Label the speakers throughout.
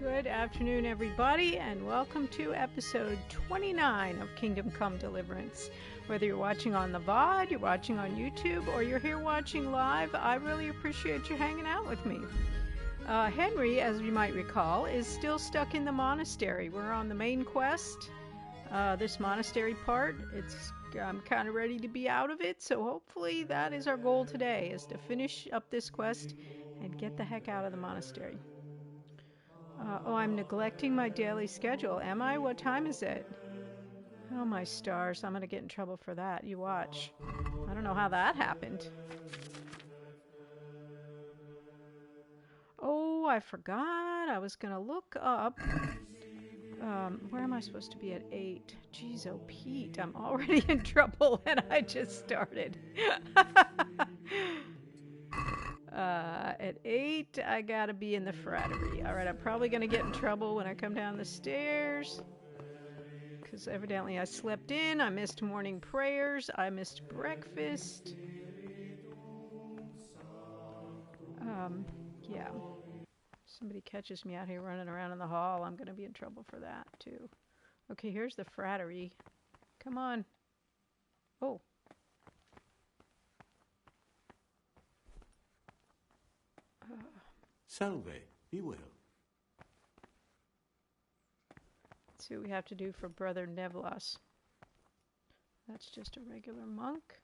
Speaker 1: Good afternoon, everybody, and welcome to episode 29 of Kingdom Come Deliverance. Whether you're watching on the VOD, you're watching on YouTube, or you're here watching live, I really appreciate you hanging out with me. Henry, as you might recall, is still stuck in the monastery. We're on the main quest, this monastery part. I'm kind of ready to be out of it, so hopefully that is our goal today, is to finish up this quest and get the heck out of the monastery. I'm neglecting my daily schedule. Am I? What time is it? Oh, my stars. I'm going to get in trouble for that. You watch. I don't know how that happened. Oh, I forgot. I was going to look up. Where am I supposed to be at 8? Jeez, oh, Pete. I'm already in trouble and I just started. At 8, I gotta be in the frattery. Alright, I'm probably gonna get in trouble when I come down the stairs. Because evidently I slept in, I missed morning prayers, I missed breakfast. Yeah. Somebody catches me out here running around in the hall, I'm gonna be in trouble for that, too. Okay, here's the frattery. Come on. Oh.
Speaker 2: Salve, be well.
Speaker 1: Let's see what we have to do for Brother Nevlas. That's just a regular monk.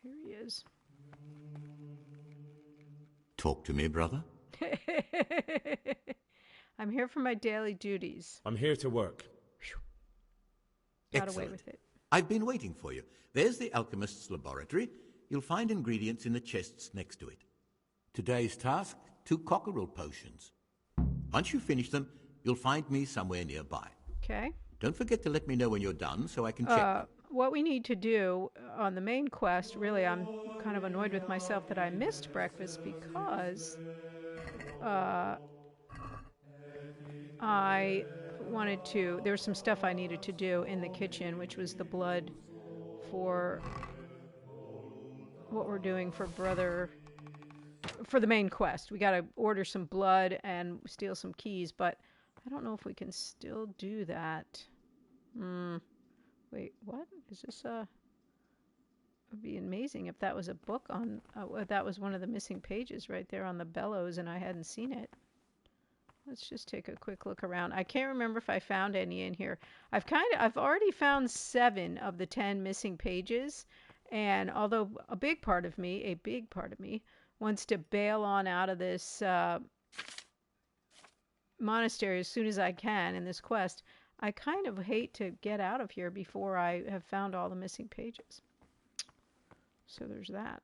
Speaker 1: Here he is.
Speaker 2: Talk to me, brother.
Speaker 1: I'm here for my daily duties.
Speaker 3: I'm here to work.
Speaker 1: Got
Speaker 2: Excellent.
Speaker 1: away with it.
Speaker 2: I've been waiting for you. There's the alchemist's laboratory. You'll find ingredients in the chests next to it. Today's task, 2 cockerel potions. Once you finish them, you'll find me somewhere nearby.
Speaker 1: Okay.
Speaker 2: Don't forget to let me know when you're done so I can check.
Speaker 1: What we need to do on the main quest, really, I'm kind of annoyed with myself that I missed breakfast because there was some stuff I needed to do in the kitchen, which was the blood for what we're doing for the main quest. We got to order some blood and steal some keys, but I don't know if we can still do that. Wait, what? Is this it would be amazing if that was a book on, that was one of the missing pages right there on the bellows and I hadn't seen it. Let's just take a quick look around. I can't remember if I found any in here. I've already found 7 of the 10 missing pages, and although a big part of me wants to bail on out of this monastery as soon as I can in this quest, I kind of hate to get out of here before I have found all the missing pages. So there's that.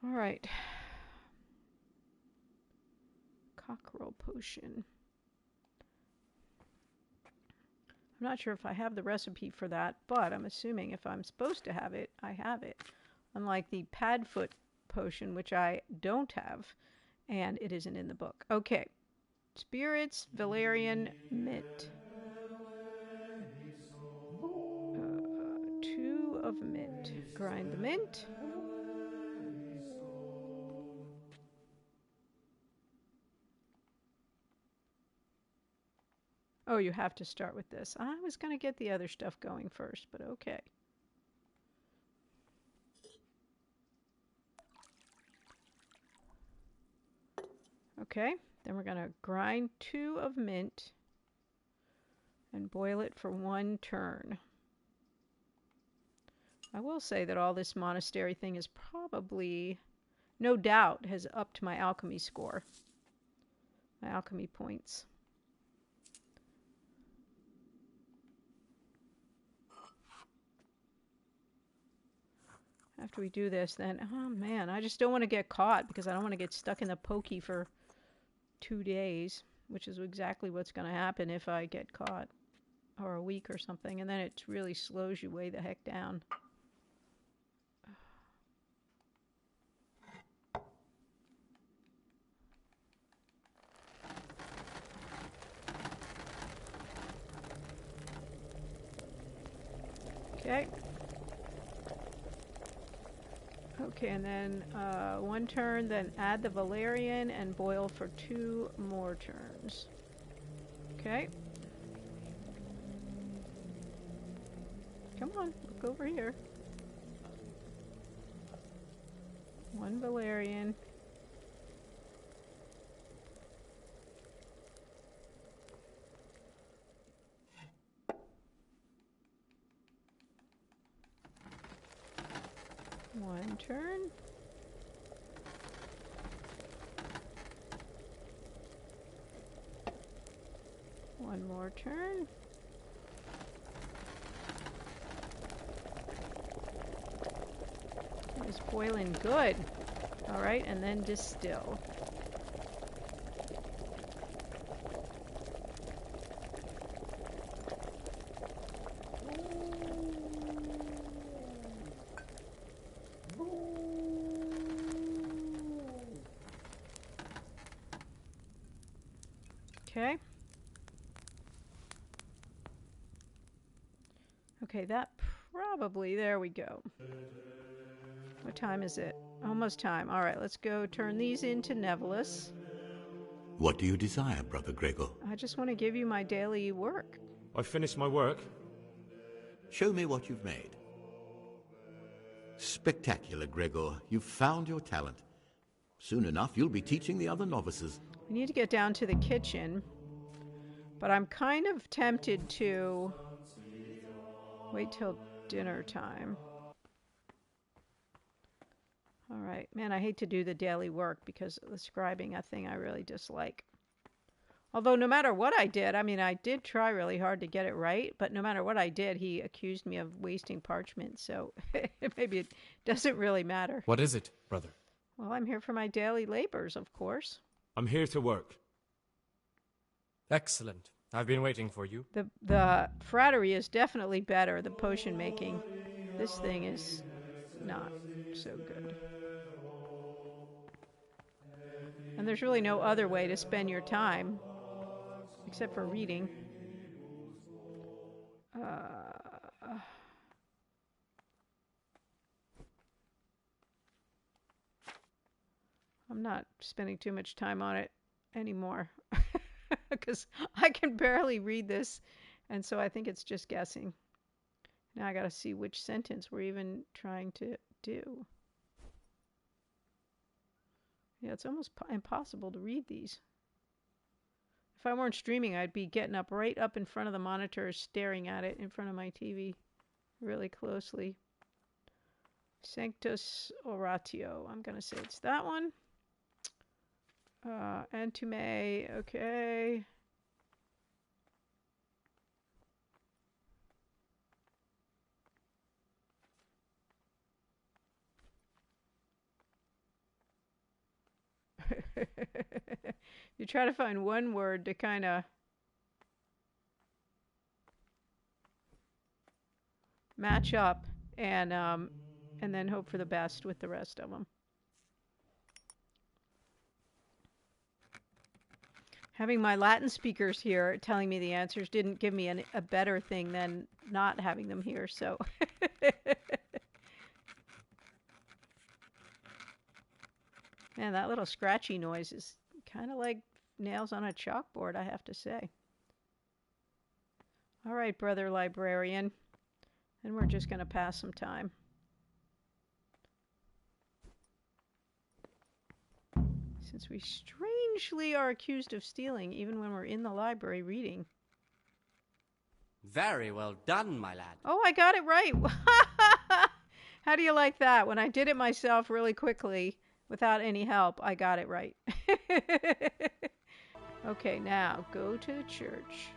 Speaker 1: All right. Cockerel potion. I'm not sure if I have the recipe for that, but I'm assuming if I'm supposed to have it, I have it. Unlike the Padfoot potion, which I don't have, and it isn't in the book. Okay. Spirits, valerian, mint. 2 of mint. Grind the mint. Oh, you have to start with this. I was going to get the other stuff going first, but okay. Okay, then we're going to grind 2 of mint and boil it for 1 turn. I will say that all this monastery thing is probably, no doubt, has upped my alchemy score. My alchemy points. After we do this, then, oh man, I just don't want to get caught because I don't want to get stuck in the pokey for 2 days, which is exactly what's going to happen if I get caught, or a week or something, and then it really slows you way the heck down. Okay. Okay, and then 1 turn, then add the valerian and boil for 2 more turns. Okay. Come on, look over here. 1 valerian. One turn. One more turn. It's boiling good. All right, and then distill. Okay. Okay, that probably, there we go. What time is it? Almost time. All right, let's go turn these into Nevelis.
Speaker 2: What do you desire, Brother Gregor?
Speaker 1: I just want to give you my daily work.
Speaker 3: I've finished my work.
Speaker 2: Show me what you've made. Spectacular, Gregor. You've found your talent. Soon enough, you'll be teaching the other novices.
Speaker 1: We need to get down to the kitchen, but I'm kind of tempted to wait till dinner time. All right. Man, I hate to do the daily work because the scribing a thing I really dislike. Although no matter what I did, I mean, I did try really hard to get it right, but no matter what I did, he accused me of wasting parchment, so maybe it doesn't really matter.
Speaker 3: What is it, brother?
Speaker 1: Well, I'm here for my daily labors, of course.
Speaker 3: I'm here to work. Excellent. I've been waiting for you.
Speaker 1: The frattery is definitely better, the potion making. This thing is not so good. And there's really no other way to spend your time except for reading. I'm not spending too much time on it anymore because I can barely read this, and so I think it's just guessing. Now I got to see which sentence we're even trying to do. Yeah, it's almost impossible to read these. If I weren't streaming, I'd be getting up right up in front of the monitor, staring at it in front of my TV really closely. Sanctus Oratio. I'm going to say it's that one. Antume, okay. You try to find one word to kind of match up and then hope for the best with the rest of them. Having my Latin speakers here telling me the answers didn't give me a better thing than not having them here, so. Man, that little scratchy noise is kind of like nails on a chalkboard, I have to say. All right, brother librarian. And we're just going to pass some time. Since we strangely are accused of stealing even when we're in the library reading.
Speaker 4: Very well done, my lad.
Speaker 1: Oh, I got it right. How do you like that? When I did it myself really quickly without any help, I got it right. Okay, now go to the church.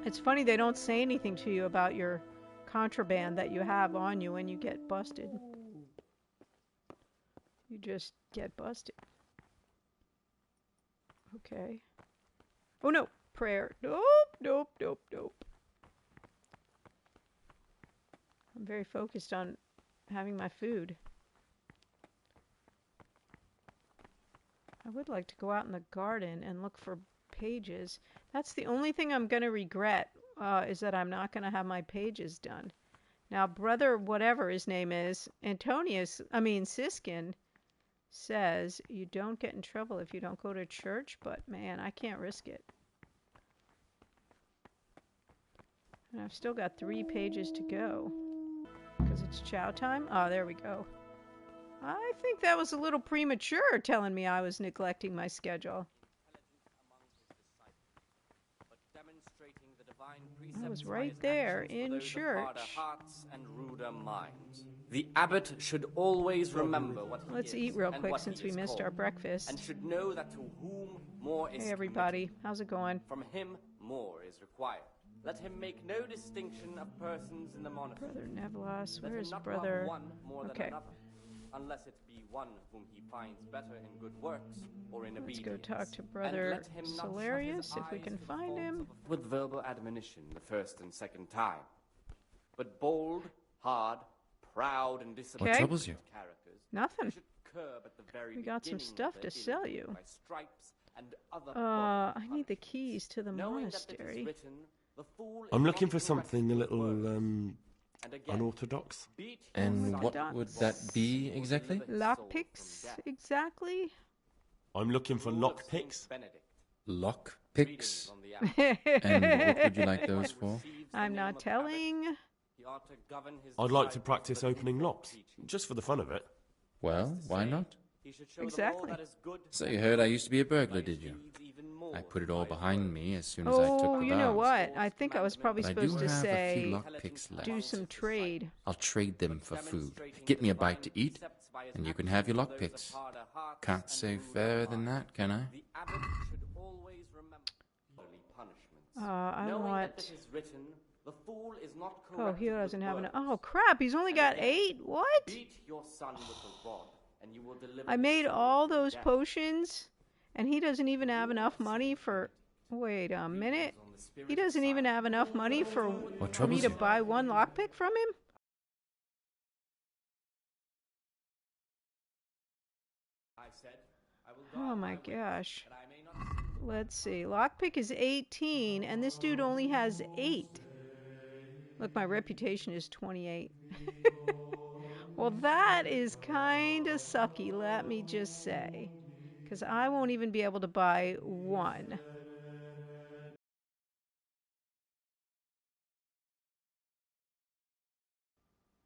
Speaker 1: It's funny they don't say anything to you about your contraband that you have on you when you get busted. You just get busted. Okay. Oh no, prayer. Nope, nope, nope, nope. I'm very focused on having my food. I would like to go out in the garden and look for pages. That's the only thing I'm going to regret is that I'm not going to have my pages done. Now, brother, whatever his name is, Siskin, says you don't get in trouble if you don't go to church, but man, I can't risk it. And I've still got 3 pages to go because it's chow time. Oh, there we go. I think that was a little premature, telling me I was neglecting my schedule. I was right there in church.
Speaker 4: The abbot should always remember what he
Speaker 1: Let's
Speaker 4: is
Speaker 1: eat real
Speaker 4: and
Speaker 1: quick
Speaker 4: what
Speaker 1: since
Speaker 4: he
Speaker 1: we
Speaker 4: is
Speaker 1: missed
Speaker 4: called,
Speaker 1: our breakfast.
Speaker 4: and should know that to whom more is
Speaker 1: Hey everybody, how's it going?
Speaker 4: from him more is required. Let him make no distinction of persons in the monastery.
Speaker 1: Brother Nevlos,
Speaker 4: Let
Speaker 1: where
Speaker 4: him
Speaker 1: is
Speaker 4: not
Speaker 1: brother?
Speaker 4: love one more than
Speaker 1: Okay.
Speaker 4: another, unless it be one whom he finds better in good works or in
Speaker 1: Let's
Speaker 4: obedience.
Speaker 1: go talk to
Speaker 4: And
Speaker 1: brother
Speaker 4: let him not shut his
Speaker 1: Solarius if we
Speaker 4: eyes
Speaker 1: can
Speaker 4: to the
Speaker 1: find
Speaker 4: faults
Speaker 1: him.
Speaker 4: of a- with verbal admonition the first and second time. But bold, hard, proud, and disciplined
Speaker 1: What
Speaker 5: troubles you?
Speaker 4: characters
Speaker 1: Nothing.
Speaker 4: should curb at the very
Speaker 1: We got some
Speaker 4: beginning of
Speaker 1: stuff
Speaker 4: their
Speaker 1: to sell
Speaker 4: illness
Speaker 1: you.
Speaker 4: by stripes and other
Speaker 1: I need the
Speaker 4: punishments.
Speaker 1: keys to the
Speaker 4: Knowing that it is
Speaker 1: monastery.
Speaker 4: written, the fool
Speaker 5: I'm
Speaker 4: is
Speaker 5: looking
Speaker 4: not
Speaker 5: for
Speaker 4: to
Speaker 5: something a
Speaker 4: rest with
Speaker 5: little
Speaker 4: words. And again,
Speaker 5: unorthodox.
Speaker 4: beat
Speaker 5: And
Speaker 4: your
Speaker 5: what
Speaker 4: son
Speaker 5: would
Speaker 4: with
Speaker 5: that
Speaker 4: rods
Speaker 5: be
Speaker 4: or
Speaker 5: exactly?
Speaker 4: deliver his soul from
Speaker 1: Lockpicks,
Speaker 4: death.
Speaker 1: exactly?
Speaker 5: I'm looking for
Speaker 4: Rule of Saint
Speaker 5: lockpicks.
Speaker 4: Benedict.
Speaker 5: Lock
Speaker 4: Greetings on the abbot.
Speaker 5: And what would you like those for?
Speaker 4: Receives the
Speaker 1: I'm
Speaker 4: name
Speaker 1: not
Speaker 4: of abbot,
Speaker 1: telling.
Speaker 4: he ought to govern his
Speaker 5: I'd like to
Speaker 4: disciples
Speaker 5: practice
Speaker 4: with
Speaker 5: opening
Speaker 4: liberal
Speaker 5: locks,
Speaker 4: teaching.
Speaker 5: just for the fun of it.
Speaker 4: That
Speaker 5: Well,
Speaker 4: is to
Speaker 5: why
Speaker 4: say,
Speaker 5: not?
Speaker 4: he should show them all
Speaker 1: Exactly.
Speaker 4: that is good
Speaker 5: So
Speaker 4: and
Speaker 5: you heard I
Speaker 4: good
Speaker 5: used to be a burglar,
Speaker 4: by his
Speaker 5: did you?
Speaker 4: deeds even more
Speaker 5: I put it
Speaker 4: than
Speaker 5: all
Speaker 4: by his
Speaker 5: behind
Speaker 4: words.
Speaker 5: me as soon as I took
Speaker 1: Oh,
Speaker 5: the
Speaker 1: you know
Speaker 5: vows.
Speaker 1: what? I think I was probably
Speaker 5: But I do
Speaker 1: supposed to
Speaker 5: have a
Speaker 1: say
Speaker 5: few lockpicks left.
Speaker 1: do some trade.
Speaker 5: I'll trade them for food. Get me a bite to eat, and you can have your lockpicks. Can't say fairer than that, can I?
Speaker 4: The abbot should always remember bodily punishments.
Speaker 1: I
Speaker 4: Knowing that
Speaker 1: want...
Speaker 4: it is written, the fool is not
Speaker 1: Oh,
Speaker 4: corrected
Speaker 1: he doesn't
Speaker 4: with
Speaker 1: have
Speaker 4: words.
Speaker 1: enough. Oh, crap, he's only got 8? What?
Speaker 4: Beat your son with the rod, and you will deliver
Speaker 1: I
Speaker 4: his
Speaker 1: made
Speaker 4: soul
Speaker 1: all
Speaker 4: from
Speaker 1: those
Speaker 4: death.
Speaker 1: potions, and he doesn't even have enough money for... Wait a minute.
Speaker 4: On the spirit
Speaker 1: He doesn't even have enough money for me
Speaker 5: troubles
Speaker 1: to
Speaker 5: you?
Speaker 1: buy one lockpick from him?
Speaker 4: I said, I will go
Speaker 1: Oh
Speaker 4: out
Speaker 1: my
Speaker 4: way,
Speaker 1: gosh.
Speaker 4: that I may not sin.
Speaker 1: Let's see. Lockpick is 18, and this dude only has 8. Look, my reputation is 28. Well, that is kind of sucky, let me just say. Because I won't even be able to buy one.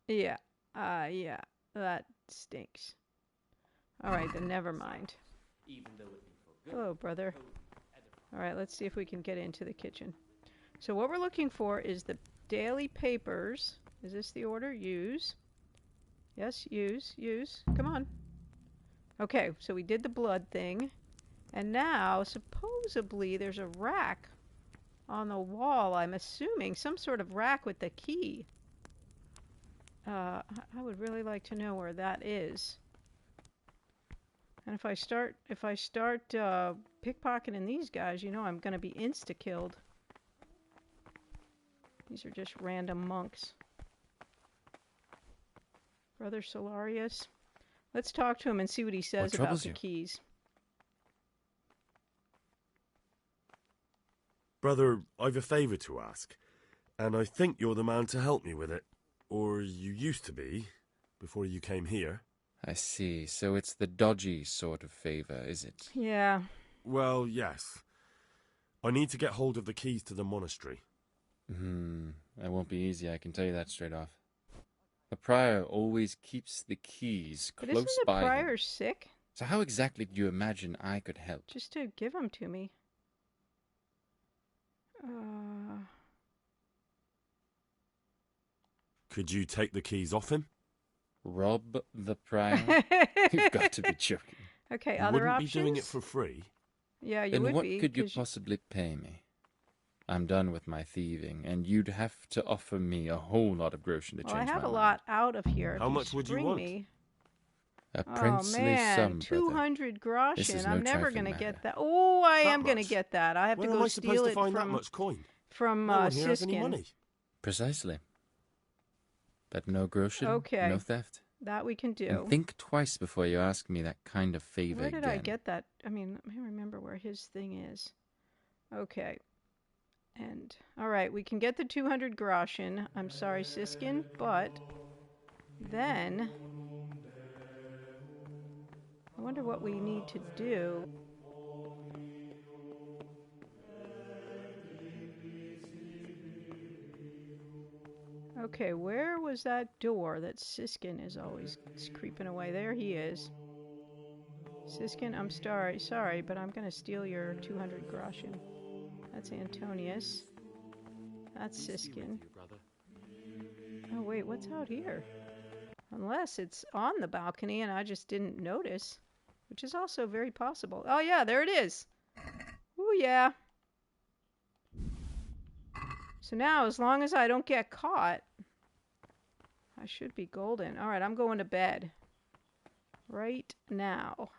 Speaker 1: Yeah. Yeah. That stinks. Alright, then never mind.
Speaker 4: Even though it be for good.
Speaker 1: Hello, brother. Alright, let's see if we can get into the kitchen. So what we're looking for is the daily papers. Is this the order? Use. Yes, use. Come on. Okay, so we did the blood thing. And now, supposedly, there's a rack on the wall, I'm assuming. Some sort of rack with the key. I would really like to know where that is. And if I start pickpocketing these guys, you know I'm going to be insta-killed. These are just random monks. Brother Solarius. Let's talk to him and see what he says about
Speaker 5: troubles
Speaker 1: the
Speaker 5: you?
Speaker 1: keys.
Speaker 6: Brother, I've a favour to ask, and I think you're the man to help me with it. Or you used to be, before you came here.
Speaker 5: I see. So it's the dodgy sort of favor, is it?
Speaker 1: Yeah.
Speaker 6: Well, yes. I need to get hold of the keys to the monastery.
Speaker 5: That won't be easy, I can tell you that straight off. The prior always keeps the keys
Speaker 1: But
Speaker 5: close
Speaker 1: isn't the
Speaker 5: by him.
Speaker 1: prior sick?
Speaker 5: So how exactly do you imagine I could help?
Speaker 1: Just to give them to me.
Speaker 6: Could you take the keys off him?
Speaker 5: Rob the prior? You've got to be joking.
Speaker 1: Okay,
Speaker 6: You
Speaker 1: other
Speaker 6: wouldn't
Speaker 1: options?
Speaker 6: be doing it for free.
Speaker 1: Yeah, you
Speaker 5: Then
Speaker 1: would
Speaker 5: what
Speaker 1: be.
Speaker 5: could you
Speaker 1: 'cause
Speaker 5: possibly pay me? I'm done with my thieving, and you'd have to offer me a whole lot of groschen to
Speaker 1: Well, I
Speaker 5: change
Speaker 1: have
Speaker 5: my
Speaker 1: a
Speaker 5: mind.
Speaker 1: lot out of here.
Speaker 6: How
Speaker 1: if
Speaker 6: much would you
Speaker 1: spring
Speaker 6: want?
Speaker 1: Me.
Speaker 5: A
Speaker 1: Oh
Speaker 5: princely
Speaker 1: man,
Speaker 5: sum, brother.
Speaker 1: 200
Speaker 5: This
Speaker 1: groschen.
Speaker 5: is no
Speaker 1: I'm never
Speaker 5: trifling
Speaker 1: gonna get
Speaker 5: matter.
Speaker 1: that. Oh, I
Speaker 6: That
Speaker 1: am gonna
Speaker 6: much?
Speaker 1: get that. I have
Speaker 6: Where
Speaker 1: to
Speaker 6: am
Speaker 1: go
Speaker 6: I
Speaker 1: steal
Speaker 6: supposed to
Speaker 1: it
Speaker 6: find that
Speaker 1: from
Speaker 6: much coin?
Speaker 1: from
Speaker 6: No one here has any
Speaker 1: Siskin.
Speaker 6: money.
Speaker 5: Precisely. But no groschen,
Speaker 1: Okay.
Speaker 5: no theft.
Speaker 1: That we can do.
Speaker 5: And think twice before you ask me that kind of favor
Speaker 1: Where did
Speaker 5: again.
Speaker 1: I get that? I mean, let me remember where his thing is. Okay. And, alright, we can get the 200 groschen. I'm sorry, Siskin, but then I wonder what we need to do. Okay, where was that door that Siskin is always creeping away? There he is. Siskin, I'm sorry, but I'm going to steal your 200 groschen. That's Antonius. That's Siskin. Oh wait, what's out here? Unless it's on the balcony and I just didn't notice, which is also very possible. Oh yeah, there it is. Ooh yeah. So now, as long as I don't get caught, I should be golden. Alright, I'm going to bed. Right now.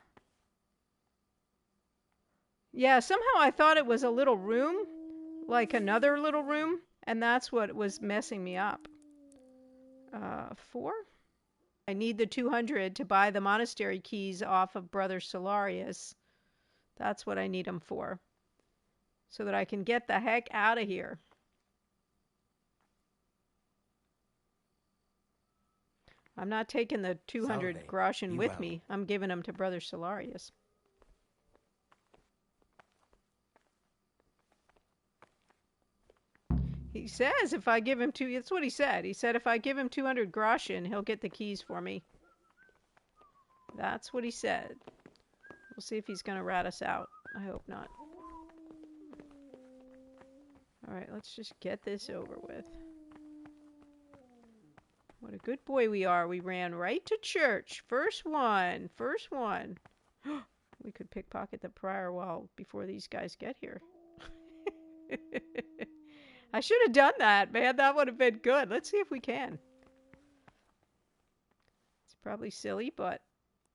Speaker 1: Yeah, somehow I thought it was a little room, like another little room, and that's what was messing me up. 4? I need the 200 to buy the monastery keys off of Brother Solarius. That's what I need them for. So that I can get the heck out of here. I'm not taking the 200 groschen with me. I'm giving them to Brother Solarius. He says if I give him that's what he said. He said if I give him 200 groschen, he'll get the keys for me. That's what he said. We'll see if he's going to rat us out. I hope not. Alright, let's just get this over with. What a good boy we are. We ran right to church. First one. First one. We could pickpocket the prior before these guys get here. I should have done that, man. That would have been good. Let's see if we can. It's probably silly, but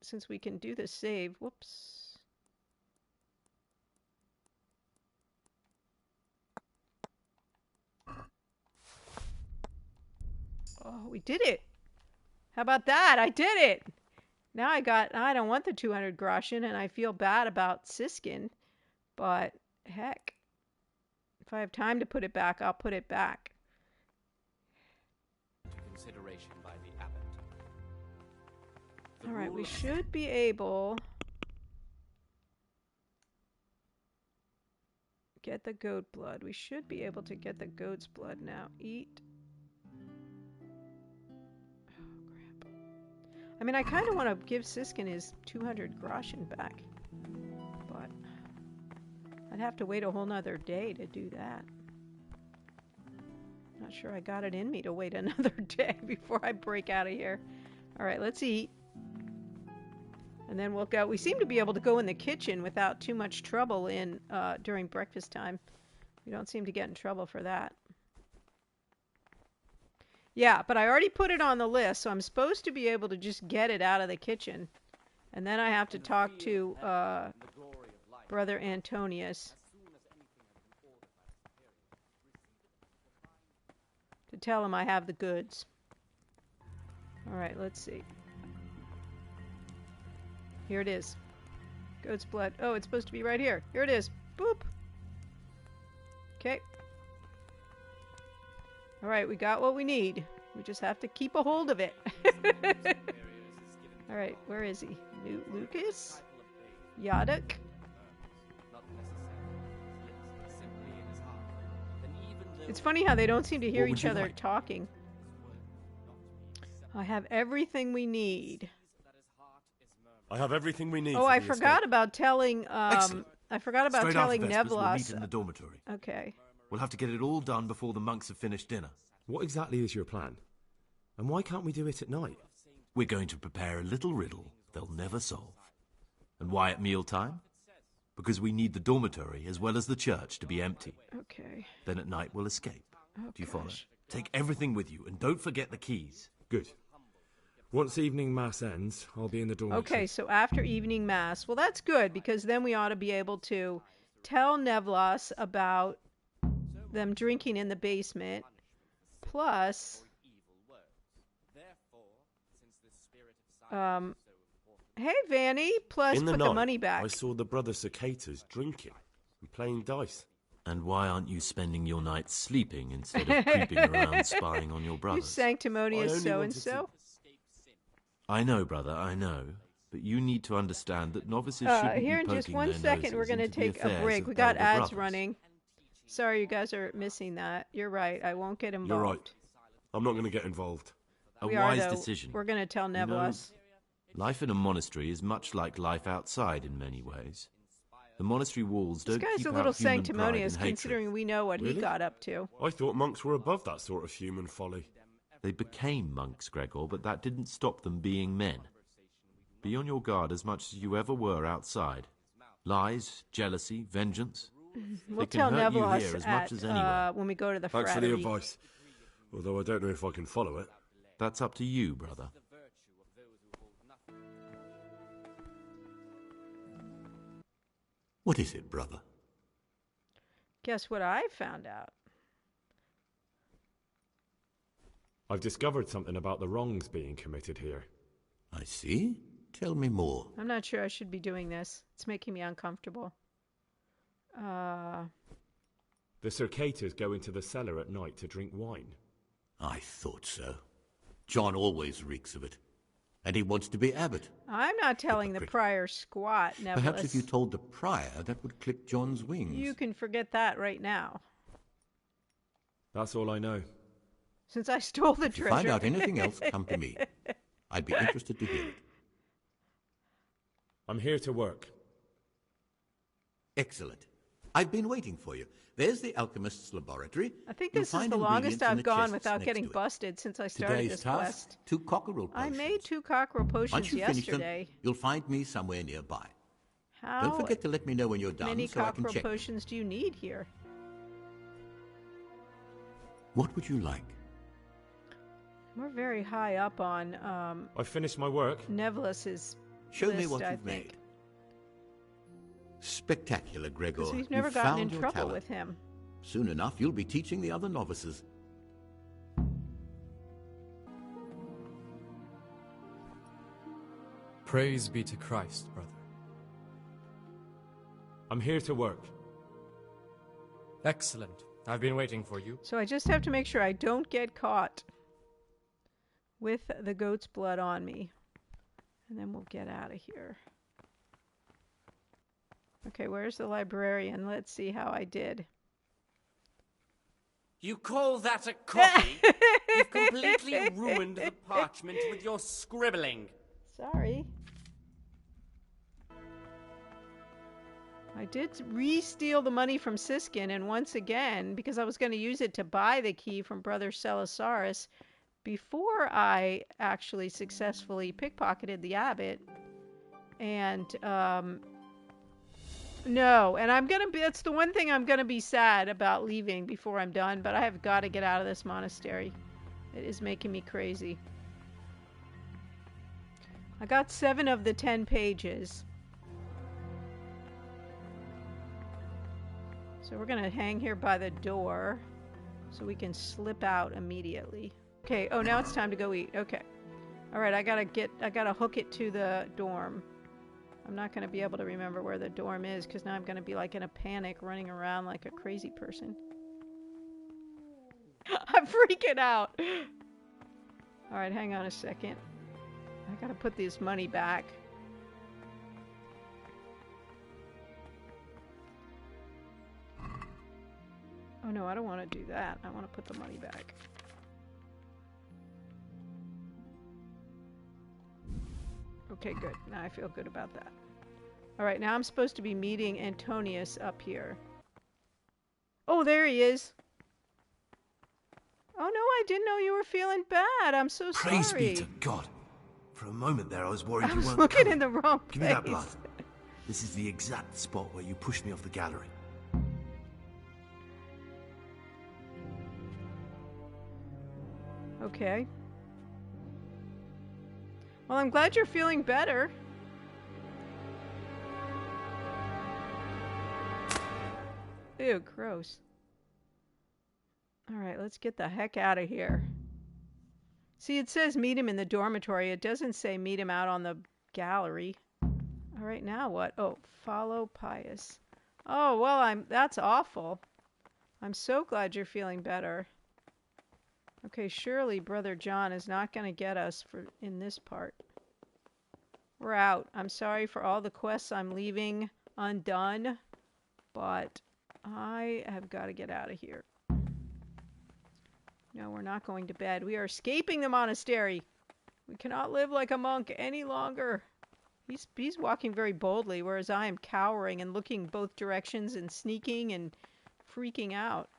Speaker 1: since we can do the save, whoops. Oh, we did it. How about that? I did it. Now I don't want the 200 groschen, and I feel bad about Siskin, but heck. If I have time to put it back, I'll put it back.
Speaker 4: Consideration by the abbot.
Speaker 1: All right, we should be able get the goat blood. We should be able to get the goat's blood now. Eat. Oh, crap. I mean, I kind of want to give Siskin his 200 groschen back, but I'd have to wait a whole nother day to do that. Not sure I got it in me to wait another day before I break out of here. All right, let's eat. And then we'll go. We seem to be able to go in the kitchen without too much trouble during breakfast time. We don't seem to get in trouble for that. Yeah, but I already put it on the list, so I'm supposed to be able to just get it out of the kitchen. And then I have to talk to Brother Antonius to tell him I have the goods. Alright, let's see. Here it is. Goat's blood. Oh, it's supposed to be right here. Here it is. Boop. Okay. Alright, we got what we need. We just have to keep a hold of it. Alright, where is he? Lucas? Yaduk? It's funny how they don't seem to hear each other talking. I have everything we need.
Speaker 6: I have everything we need.
Speaker 1: Oh, I forgot about telling.
Speaker 7: Excellent.
Speaker 1: I forgot about
Speaker 7: Straight
Speaker 1: telling
Speaker 7: after Vespers, we'll
Speaker 1: Nevlas.
Speaker 7: meet in the dormitory.
Speaker 1: Okay.
Speaker 7: We'll have to get it all done before the monks have finished dinner.
Speaker 6: What exactly is your plan? And why can't we do it at night?
Speaker 7: We're going to prepare a little riddle they'll never solve. And why at mealtime? Because we need the dormitory as well as the church to be empty.
Speaker 1: Okay.
Speaker 7: Then at night we'll escape.
Speaker 1: Oh,
Speaker 7: Do you follow?
Speaker 1: gosh.
Speaker 7: Take everything with you and don't forget the keys.
Speaker 6: Good. Once evening mass ends, I'll be in the dormitory.
Speaker 1: Okay, so after evening mass. Well, that's good, because then we ought to be able to tell Nevlas about them drinking in the basement. Plus, hey, Vanny, plus
Speaker 6: In the
Speaker 1: put
Speaker 6: night,
Speaker 1: the money back.
Speaker 6: I saw the brother cicadas drinking and playing dice.
Speaker 7: And why aren't you spending your nights sleeping instead of creeping around spying on your
Speaker 1: You
Speaker 7: brothers?
Speaker 1: sanctimonious so-and-so.
Speaker 7: I know, brother, I know. But you need to understand that novices shouldn't
Speaker 1: Here
Speaker 7: be
Speaker 1: in just
Speaker 7: poking
Speaker 1: 1
Speaker 7: their
Speaker 1: second, we're
Speaker 7: noses
Speaker 1: going to
Speaker 7: into the
Speaker 1: take a
Speaker 7: affairs
Speaker 1: break.
Speaker 7: of
Speaker 1: We got
Speaker 7: elder
Speaker 1: ads
Speaker 7: brothers.
Speaker 1: running. Sorry, you guys are missing that. You're right. I won't get involved.
Speaker 6: You're right. I'm not going to get involved.
Speaker 7: A
Speaker 1: We
Speaker 7: wise
Speaker 1: are, though.
Speaker 7: decision.
Speaker 1: We're going to tell
Speaker 7: You know,
Speaker 1: Nevelas.
Speaker 7: Life in a monastery is much like life outside in many ways. The monastery walls
Speaker 1: This
Speaker 7: don't
Speaker 1: guy's
Speaker 7: keep
Speaker 1: a little
Speaker 7: out human pride
Speaker 1: sanctimonious,
Speaker 7: and hatred.
Speaker 1: considering we know what he
Speaker 6: Really?
Speaker 1: got up to.
Speaker 6: I thought monks were above that sort of human folly.
Speaker 7: They became monks, Gregor, but that didn't stop them being men. Be on your guard as much as you ever were outside. Lies, jealousy, vengeance.
Speaker 1: We'll
Speaker 7: can
Speaker 1: tell
Speaker 7: hurt you
Speaker 1: Nevelas
Speaker 7: here as much as anywhere.
Speaker 1: when we go to the
Speaker 6: Thanks for the
Speaker 1: fraternity.
Speaker 6: advice. Although I don't know if I can follow it.
Speaker 7: That's up to you, brother.
Speaker 2: What is it, brother?
Speaker 1: Guess what I found out?
Speaker 3: I've discovered something about the wrongs being committed here.
Speaker 2: I see. Tell me more.
Speaker 1: I'm not sure I should be doing this. It's making me uncomfortable.
Speaker 3: The Circators go into the cellar at night to drink wine.
Speaker 2: I thought so. John always reeks of it. And he wants to be abbot.
Speaker 1: I'm not telling the
Speaker 2: Hypocrite.
Speaker 1: prior squat, Nevelas.
Speaker 2: Perhaps if you told the prior, that would clip John's wings.
Speaker 1: You can forget that right now.
Speaker 3: That's all I know.
Speaker 1: Since I stole the
Speaker 2: If you
Speaker 1: treasure.
Speaker 2: find out anything else, come to me. I'd be interested to hear it.
Speaker 3: I'm here to work.
Speaker 2: Excellent. I've been waiting for you. There's the alchemist's laboratory.
Speaker 1: I think
Speaker 2: You'll
Speaker 1: this is
Speaker 2: find
Speaker 1: the longest
Speaker 2: ingredients in
Speaker 1: I've
Speaker 2: the
Speaker 1: gone
Speaker 2: chests
Speaker 1: without
Speaker 2: next
Speaker 1: getting
Speaker 2: to it.
Speaker 1: busted since I started
Speaker 2: Today's
Speaker 1: this
Speaker 2: task,
Speaker 1: quest.
Speaker 2: 2 cockerel
Speaker 1: I
Speaker 2: potions.
Speaker 1: made 2 cockerel potions
Speaker 2: Once you finish them,
Speaker 1: yesterday.
Speaker 2: you'll find me somewhere nearby.
Speaker 1: How
Speaker 2: Don't forget to let me know when you're done
Speaker 1: many
Speaker 2: so I can
Speaker 1: cockerel
Speaker 2: check.
Speaker 1: potions do you need here?
Speaker 2: What would you like?
Speaker 1: We're very high up on
Speaker 3: I've finished my work.
Speaker 1: Nevelas's
Speaker 2: Show
Speaker 1: list,
Speaker 2: me what
Speaker 1: I
Speaker 2: you've
Speaker 1: think.
Speaker 2: made. Spectacular, Gregor.
Speaker 1: Because we've never
Speaker 2: You've
Speaker 1: gotten
Speaker 2: found
Speaker 1: in
Speaker 2: your
Speaker 1: trouble
Speaker 2: talent.
Speaker 1: with him.
Speaker 2: Soon enough, you'll be teaching the other novices.
Speaker 8: Praise be to Christ, brother.
Speaker 3: I'm here to work.
Speaker 8: Excellent.
Speaker 3: I've been waiting for you.
Speaker 1: So I just have to make sure I don't get caught with the goat's blood on me. And then we'll get out of here. Okay, where's the librarian? Let's see how I did.
Speaker 4: You call that a copy? You've completely ruined the parchment with your scribbling.
Speaker 1: Sorry. I did re-steal the money from Siskin, and once again, because I was going to use it to buy the key from Brother Celisaurus before I actually successfully pickpocketed the abbot. And, no, and I'm going to be, that's the one thing I'm going to be sad about leaving before I'm done, but I have got to get out of this monastery. It is making me crazy. I got 7 of the 10 pages. So we're going to hang here by the door so we can slip out immediately. Okay, oh, now it's time to go eat. Okay. All right, I got to hook it to the dorm. I'm not going to be able to remember where the dorm is because now I'm going to be like in a panic running around like a crazy person. I'm freaking out. All right, hang on a second. I got to put this money back. Oh no, I don't want to do that. I want to put the money back. Okay, good. Now I feel good about that. Alright, now I'm supposed to be meeting Antonius up here. Oh, there he is. Oh no, I didn't know you were feeling bad. I'm so sorry.
Speaker 7: Praise be to God. For a moment there, I was worried
Speaker 1: I
Speaker 7: you
Speaker 1: was
Speaker 7: weren't
Speaker 1: looking
Speaker 7: coming.
Speaker 1: in the wrong
Speaker 7: Give me that
Speaker 1: place.
Speaker 7: blood. This is the exact spot where you pushed me off the gallery.
Speaker 1: Okay. Well, I'm glad you're feeling better. Ew, gross. Alright, let's get the heck out of here. See, it says meet him in the dormitory. It doesn't say meet him out on the gallery. Alright, now what? Oh, follow Pius. Oh, well, that's awful. I'm so glad you're feeling better. Okay, surely Brother John is not going to get us in this part. We're out. I'm sorry for all the quests I'm leaving undone, but I have got to get out of here. No, we're not going to bed. We are escaping the monastery. We cannot live like a monk any longer. He's walking very boldly, whereas I am cowering and looking both directions and sneaking and freaking out.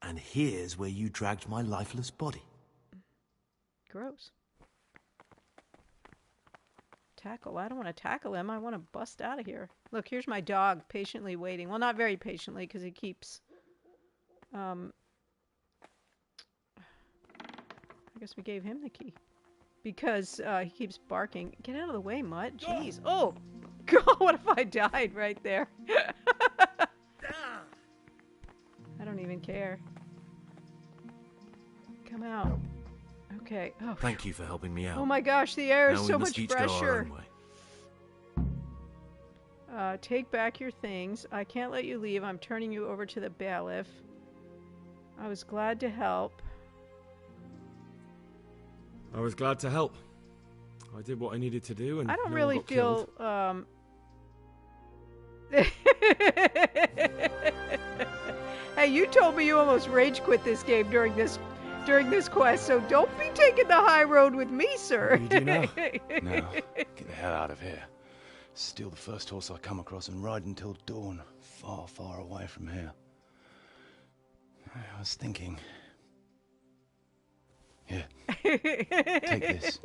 Speaker 9: And here's where you dragged my lifeless body.
Speaker 1: Gross. Tackle. I don't want to tackle him. I want to bust out of here. Look, here's my dog patiently waiting. Well, not very patiently because he keeps... I guess we gave him the key. Because he keeps barking. Get out of the way, Mutt. Jeez. Oh! God, what if I died right there? I don't even care. Come out. Okay. Oh,
Speaker 9: thank you for helping me out.
Speaker 1: Oh my gosh, the air is
Speaker 9: now
Speaker 1: so
Speaker 9: we must
Speaker 1: much
Speaker 9: each go our
Speaker 1: fresher.
Speaker 9: own way.
Speaker 1: Take back your things. I can't let you leave. I'm turning you over to the bailiff. I was glad to help.
Speaker 3: I was glad to help. I did what I needed to do, and
Speaker 1: I don't
Speaker 3: no
Speaker 1: really
Speaker 3: one got
Speaker 1: feel.
Speaker 3: killed.
Speaker 1: Hey, you told me you almost rage quit this game during this quest, so don't be taking the high road with me, sir.
Speaker 3: What do you do now?
Speaker 10: No, get the hell out of here. Steal the first horse I come across and ride until dawn, far, far away from here. I was thinking... Here, take this.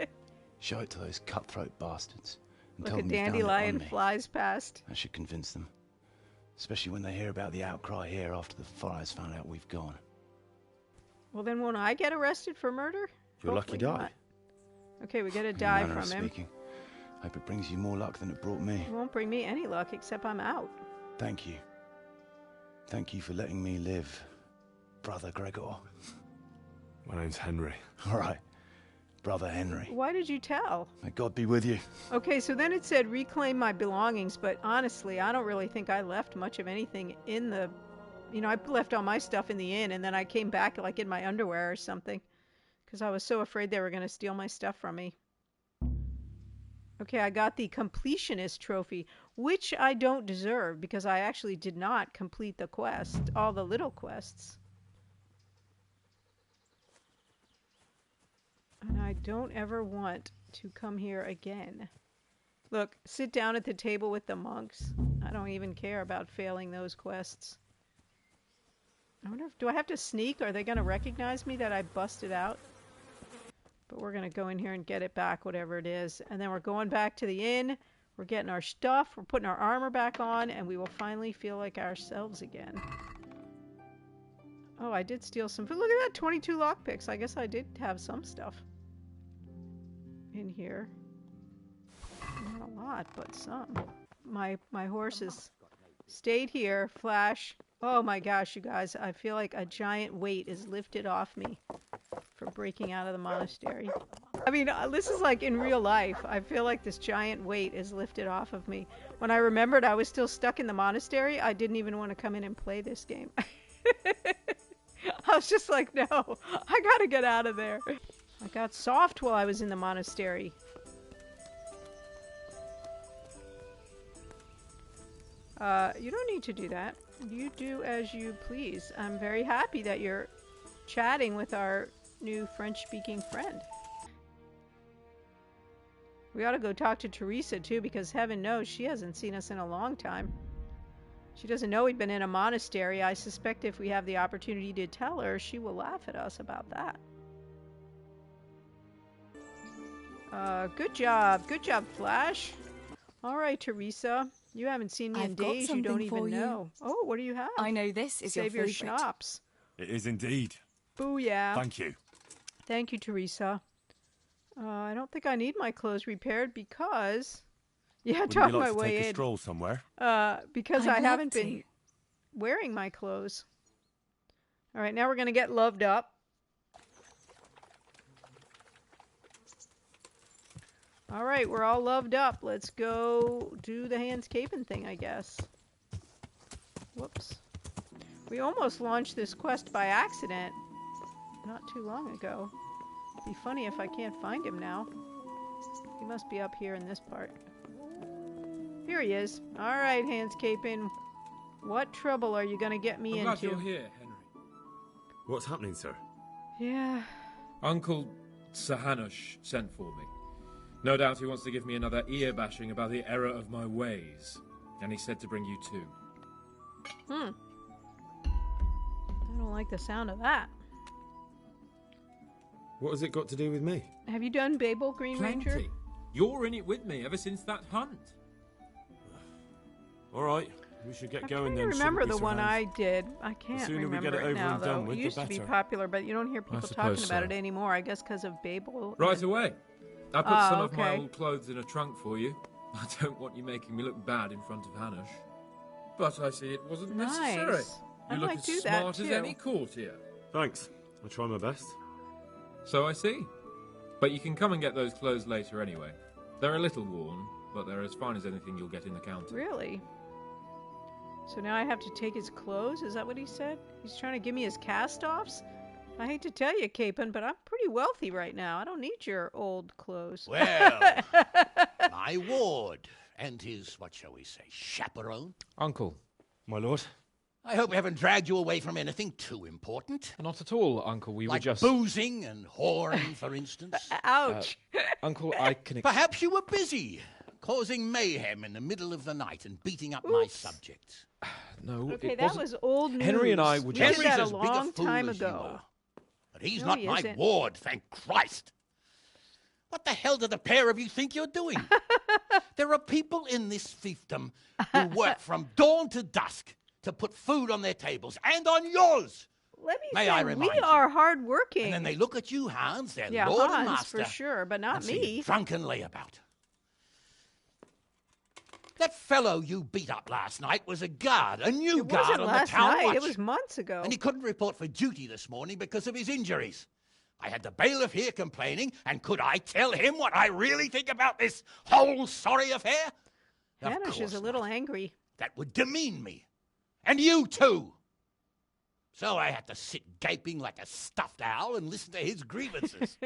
Speaker 10: Show it to those cutthroat bastards. And
Speaker 1: Look,
Speaker 10: tell
Speaker 1: a
Speaker 10: them you found it on
Speaker 1: dandelion
Speaker 10: me.
Speaker 1: flies past.
Speaker 10: That should convince them. Especially when they hear about the outcry here after the Friars found out we've gone.
Speaker 1: Well, then won't I get arrested for murder?
Speaker 10: Your lucky
Speaker 1: Hopefully
Speaker 10: die.
Speaker 1: not. Okay, we get a
Speaker 10: In
Speaker 1: die
Speaker 10: manner
Speaker 1: from
Speaker 10: of
Speaker 1: him.
Speaker 10: speaking. Hope it brings you more luck than it brought me.
Speaker 1: It won't bring me any luck, except I'm out.
Speaker 10: Thank you. Thank you for letting me live, Brother Gregor.
Speaker 6: My name's Henry.
Speaker 10: All right, Brother Henry.
Speaker 1: Why did you tell?
Speaker 10: May God be with you.
Speaker 1: Okay, so then it said reclaim my belongings, but honestly, I don't really think I left much of anything in the... You know, I left all my stuff in the inn, and then I came back, like, in my underwear or something. Because I was so afraid they were going to steal my stuff from me. Okay, I got the completionist trophy, which I don't deserve, because I actually did not complete the quest, all the little quests. And I don't ever want to come here again. Look, sit down at the table with the monks. I don't even care about failing those quests. I wonder if, do I have to sneak? Are they going to recognize me that I busted out? But we're going to go in here and get it back, whatever it is. And then we're going back to the inn. We're getting our stuff. We're putting our armor back on. And we will finally feel like ourselves again. Oh, I did steal some food. Look at that, 22 lockpicks. I guess I did have some stuff in here. Not a lot, but some. My horses stayed here. Flash. Oh my gosh, you guys. I feel like a giant weight is lifted off me for breaking out of the monastery. I mean, this is like in real life. I feel like this giant weight is lifted off of me. When I remembered I was still stuck in the monastery, I didn't even want to come in and play this game. I was just like, no, I gotta get out of there. I got soft while I was in the monastery. You don't need to do that. You do as you please. I'm very happy that you're chatting with our new French-speaking friend. We ought to go talk to Teresa, too, because heaven knows she hasn't seen us in a long time. She doesn't know we've been in a monastery. I suspect if we have the opportunity to tell her, she will laugh at us about that. Good job. Good job, Flash. All right, Teresa. You haven't seen me in days. You don't even know. Oh, what do you have?
Speaker 11: I know this is
Speaker 1: Save
Speaker 11: your
Speaker 1: your
Speaker 11: favorite.
Speaker 1: schnapps.
Speaker 6: It is indeed.
Speaker 1: Booyah.
Speaker 6: Thank you.
Speaker 1: Thank you, Teresa. I don't think I need my clothes repaired because... Yeah,
Speaker 6: Wouldn't
Speaker 1: talk
Speaker 6: you like
Speaker 1: my
Speaker 6: to
Speaker 1: way
Speaker 6: take a
Speaker 1: in.
Speaker 6: stroll somewhere?
Speaker 1: Because
Speaker 11: I'd
Speaker 1: I haven't
Speaker 11: love
Speaker 1: been
Speaker 11: to.
Speaker 1: wearing my clothes. All right, now we're going to get loved up. All right, we're all loved up. Let's go do the hands caping thing, I guess. Whoops. We almost launched this quest by accident not too long ago. It'd be funny if I can't find him now. He must be up here in this part. Here he is. All right, Hans Capin. What trouble are you going to get me
Speaker 8: I'm
Speaker 1: into?
Speaker 8: glad you're here, Henry.
Speaker 6: What's happening, sir?
Speaker 1: Yeah.
Speaker 8: Uncle Sahanush sent for me. No doubt he wants to give me another ear-bashing about the error of my ways. And he said to bring you too.
Speaker 1: I don't like the sound of that.
Speaker 6: What has it got to do with me?
Speaker 1: Have you done Babel, Green Ranger?
Speaker 8: Plenty. You're in it with me ever since that hunt.
Speaker 6: All right, we should get going then.
Speaker 1: I remember the one I did. I can't
Speaker 6: The sooner we
Speaker 1: remember
Speaker 6: get it
Speaker 1: it
Speaker 6: over
Speaker 1: now,
Speaker 6: and done
Speaker 1: though.
Speaker 6: with,
Speaker 1: It
Speaker 6: the
Speaker 1: used to be
Speaker 6: better.
Speaker 1: popular, but you don't hear people
Speaker 3: suppose
Speaker 1: talking about
Speaker 3: so.
Speaker 1: it anymore, I guess because of Babel.
Speaker 8: Right away. I put some of my
Speaker 1: okay.
Speaker 8: old clothes in a trunk for you. I don't want you making me look bad in front of Hanush. But I see it wasn't necessary.
Speaker 1: Nice. I
Speaker 8: You look
Speaker 1: might
Speaker 8: as
Speaker 1: do that,
Speaker 8: smart as
Speaker 1: too.
Speaker 8: any courtier.
Speaker 6: Thanks. I'll try my best.
Speaker 8: So I see. But you can come and get those clothes later anyway. They're a little worn, but they're as fine as anything you'll get in the counter.
Speaker 1: Really? So now I have to take his clothes? Is that what he said? He's trying to give me his cast-offs? I hate to tell you, Capon, but I'm pretty wealthy right now. I don't need your old clothes.
Speaker 2: Well, my ward and his, what shall we say, chaperone.
Speaker 3: Uncle.
Speaker 6: My lord?
Speaker 2: I hope we haven't dragged you away from anything too important.
Speaker 3: Not at all, Uncle. We
Speaker 2: like
Speaker 3: were just...
Speaker 2: boozing and whoring, for instance.
Speaker 1: Ouch.
Speaker 3: Uncle, I can...
Speaker 2: Perhaps you were busy, causing mayhem in the middle of the night and beating up my subjects.
Speaker 3: No,
Speaker 1: Okay,
Speaker 3: it
Speaker 1: that
Speaker 3: wasn't...
Speaker 1: was old news.
Speaker 3: Henry and I were
Speaker 1: We
Speaker 3: just...
Speaker 1: did that a
Speaker 2: Henry's as big
Speaker 1: long
Speaker 2: fool
Speaker 1: time
Speaker 2: as you
Speaker 1: ago.
Speaker 2: are. But he's
Speaker 1: No,
Speaker 2: not
Speaker 1: he
Speaker 2: my
Speaker 1: isn't.
Speaker 2: ward, thank Christ. What the hell do the pair of you think you're doing? There are people in this fiefdom who work from dawn to dusk to put food on their tables and on yours.
Speaker 1: Let me
Speaker 2: May
Speaker 1: say,
Speaker 2: I
Speaker 1: we
Speaker 2: remind you?
Speaker 1: are hardworking.
Speaker 2: And then they look at you, Hans, their
Speaker 1: yeah,
Speaker 2: lord and
Speaker 1: Hans,
Speaker 2: master,
Speaker 1: for sure, but not
Speaker 2: and see
Speaker 1: me.
Speaker 2: drunken layabout. That fellow you beat up last night was a guard, a new
Speaker 1: It
Speaker 2: guard
Speaker 1: wasn't
Speaker 2: on
Speaker 1: last
Speaker 2: the town
Speaker 1: night.
Speaker 2: watch.
Speaker 1: It was months ago.
Speaker 2: And he couldn't report for duty this morning because of his injuries. I had the bailiff here complaining, and could I tell him what I really think about this whole sorry affair? Of
Speaker 1: Hanush is
Speaker 2: course
Speaker 1: a little
Speaker 2: not.
Speaker 1: angry.
Speaker 2: That would demean me. And you too. So I had to sit gaping like a stuffed owl and listen to his grievances.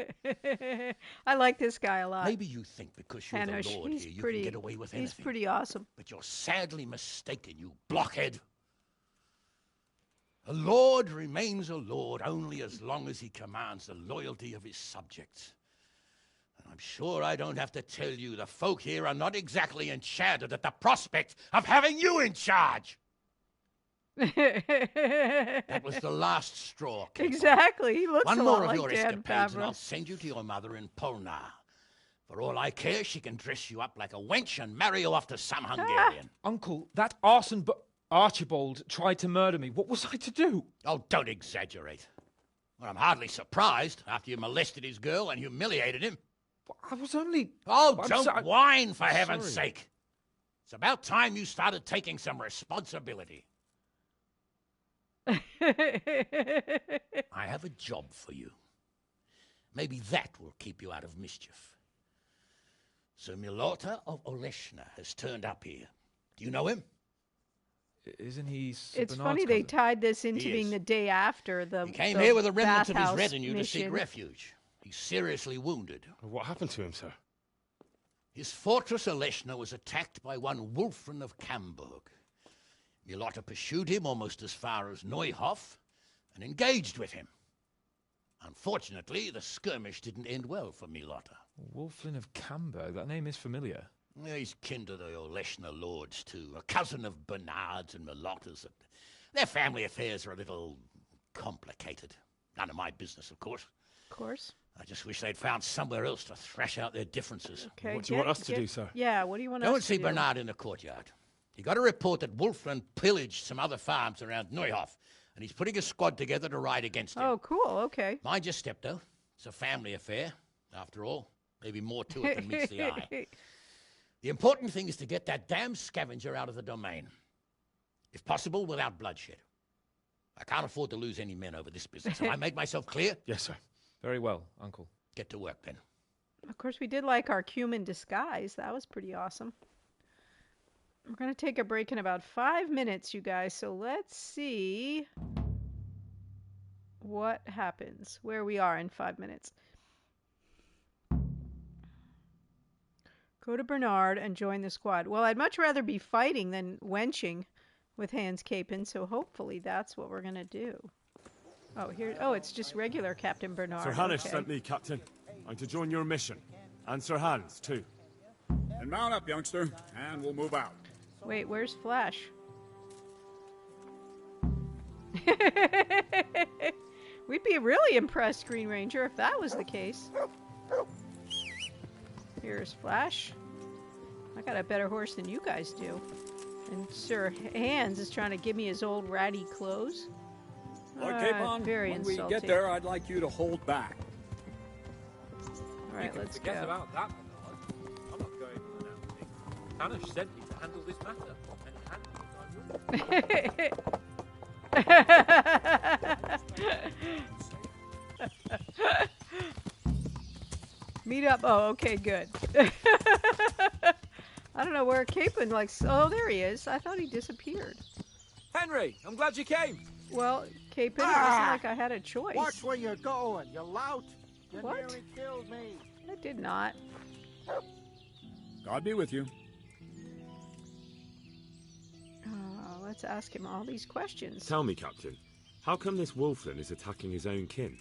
Speaker 1: I like this guy a lot.
Speaker 2: Maybe you think because you're
Speaker 1: Hanush,
Speaker 2: the Lord
Speaker 1: he's
Speaker 2: here you
Speaker 1: pretty,
Speaker 2: can get away with anything.
Speaker 1: He's pretty awesome.
Speaker 2: But you're sadly mistaken, you blockhead. A lord remains a lord only as long as he commands the loyalty of his subjects. And I'm sure I don't have to tell you the folk here are not exactly enchanted at the prospect of having you in charge. That was the last straw. Capon.
Speaker 1: Exactly. He looks
Speaker 2: One
Speaker 1: a
Speaker 2: more
Speaker 1: lot
Speaker 2: of
Speaker 1: like
Speaker 2: your
Speaker 1: Dan
Speaker 2: escapades and I'll
Speaker 1: Favreau.
Speaker 2: send you to your mother in Polnar. For all I care, she can dress you up like a wench and marry you off to some Hungarian.
Speaker 3: Uncle, that arson... Archibald tried to murder me. What was I to do?
Speaker 2: Oh, don't exaggerate. Well, I'm hardly surprised after you molested his girl and humiliated him.
Speaker 3: I was only...
Speaker 2: Oh,
Speaker 3: I'm
Speaker 2: don't whine, for heaven's
Speaker 3: sorry.
Speaker 2: sake. It's about time you started taking some responsibility. I have a job for you. Maybe that will keep you out of mischief. Sir Milota of Oleshna has turned up here. Do you know him?
Speaker 3: Isn't he...
Speaker 1: It's
Speaker 3: Bernard's
Speaker 1: funny they
Speaker 3: cousin?
Speaker 1: tied this into
Speaker 2: He
Speaker 1: being
Speaker 2: is.
Speaker 1: the day after the
Speaker 2: He came
Speaker 1: the
Speaker 2: here with a remnant of his
Speaker 1: bathhouse
Speaker 2: retinue to seek
Speaker 1: mission.
Speaker 2: refuge. He's seriously wounded.
Speaker 6: What happened to him, sir?
Speaker 2: His fortress Oleshna was attacked by one Wulfrin of Camburg. Milota pursued him almost as far as Neuhof and engaged with him. Unfortunately, the skirmish didn't end well for Milota.
Speaker 3: Wulflin of Camber. That name is familiar.
Speaker 2: Yeah, he's kin to the Oleshna lords, too, a cousin of Bernard's and Milota's. Their family affairs are a little complicated. None of my business, of course.
Speaker 1: Of course.
Speaker 2: I just wish they'd found somewhere else to thrash out their differences.
Speaker 1: Okay.
Speaker 6: What do you want us to do, sir?
Speaker 1: Yeah, what do you want
Speaker 2: Go
Speaker 1: us
Speaker 2: and see
Speaker 1: to do?
Speaker 2: Bernard in the courtyard. He got a report that Wulfrin pillaged some other farms around Neuhof, and he's putting a squad together to ride against him.
Speaker 1: Oh, cool. Okay.
Speaker 2: Mind your step, though. It's a family affair, after all. Maybe more to it than meets the eye. The important thing is to get that damn scavenger out of the domain. If possible, without bloodshed. I can't afford to lose any men over this business. Have I made myself clear?
Speaker 6: Yes, sir.
Speaker 3: Very well, Uncle.
Speaker 2: Get to work, then.
Speaker 1: Of course, we did like our cumin disguise. That was pretty awesome. going to take a break in about 5 minutes, you guys. So let's see what happens, where we are in 5 minutes. Go to Bernard and join the squad. Well, I'd much rather be fighting than wenching with Hans Capon, so hopefully that's what we're going to do. Oh, here. Oh, it's just regular Captain Bernard.
Speaker 6: Sir Hanish sent me, Captain. I'm to join your mission. And Sir Hans, too.
Speaker 11: And mount up, youngster, and we'll move out.
Speaker 1: Wait, where's Flash? We'd be really impressed, Green Ranger, if that was the case. Here's Flash. I got a better horse than you guys do. And Sir Hans is trying to give me his old ratty clothes.
Speaker 11: Lord Capon,
Speaker 1: very
Speaker 11: when
Speaker 1: insulting.
Speaker 11: we get there, I'd like you to hold back.
Speaker 1: All right, let's
Speaker 8: forget
Speaker 1: go.
Speaker 8: about that, Bernard. I'm not going on anything. Hanish sent me to handle this matter, and
Speaker 1: Meet up. Oh, okay, good. I don't know where Capon, like, oh, there he is. I thought he disappeared.
Speaker 8: Henry, I'm glad you came.
Speaker 1: Well, Capon, it wasn't like I had a choice.
Speaker 12: Watch where you're going, you lout. You
Speaker 1: What?
Speaker 12: nearly killed me.
Speaker 1: I did not.
Speaker 11: God be with you.
Speaker 1: Let's ask him all these questions.
Speaker 3: Tell me, Captain, how come this wolfling is attacking his own kin?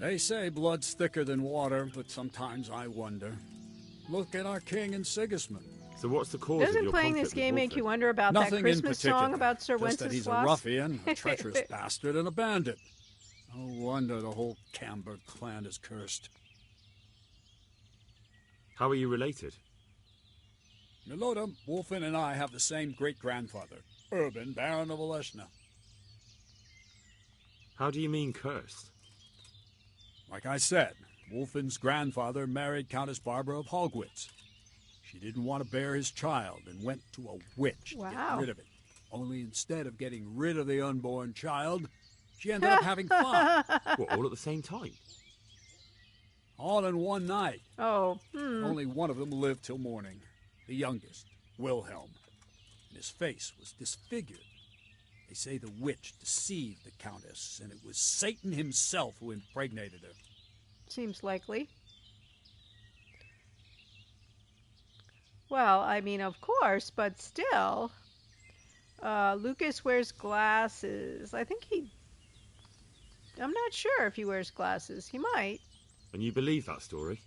Speaker 11: They say blood's thicker than water, but sometimes I wonder. Look at our king and Sigismund.
Speaker 3: So what's the cause of
Speaker 1: Doesn't
Speaker 3: your
Speaker 1: playing
Speaker 3: conflict
Speaker 1: this game
Speaker 3: with
Speaker 1: make you
Speaker 3: Wolfling?
Speaker 1: wonder about
Speaker 11: Nothing
Speaker 1: that Christmas
Speaker 11: in particular,
Speaker 1: song about Sir
Speaker 11: just that he's a
Speaker 1: Wenceslas?
Speaker 11: ruffian, a treacherous bastard, and a bandit. No wonder the whole Camber clan is cursed.
Speaker 3: How are you related?
Speaker 11: Milota, Wolfen, and I have the same great-grandfather, Urban, Baron of Oleshna.
Speaker 3: How do you mean cursed?
Speaker 11: Like I said, Wolfen's grandfather married Countess Barbara of Hogwitz. She didn't want to bear his child and went to a witch to get rid of it. Only instead of getting rid of the unborn child, she ended up having 5.
Speaker 3: What, all at the same time?
Speaker 11: All in one night.
Speaker 1: Oh,
Speaker 11: Only one of them lived till morning. The youngest, Wilhelm. And his face was disfigured. They say the witch deceived the Countess, and it was Satan himself who impregnated her.
Speaker 1: Seems likely. Well, I mean, of course, but still. Lucas wears glasses. I think I'm not sure if he wears glasses. He might.
Speaker 3: And you believe that story?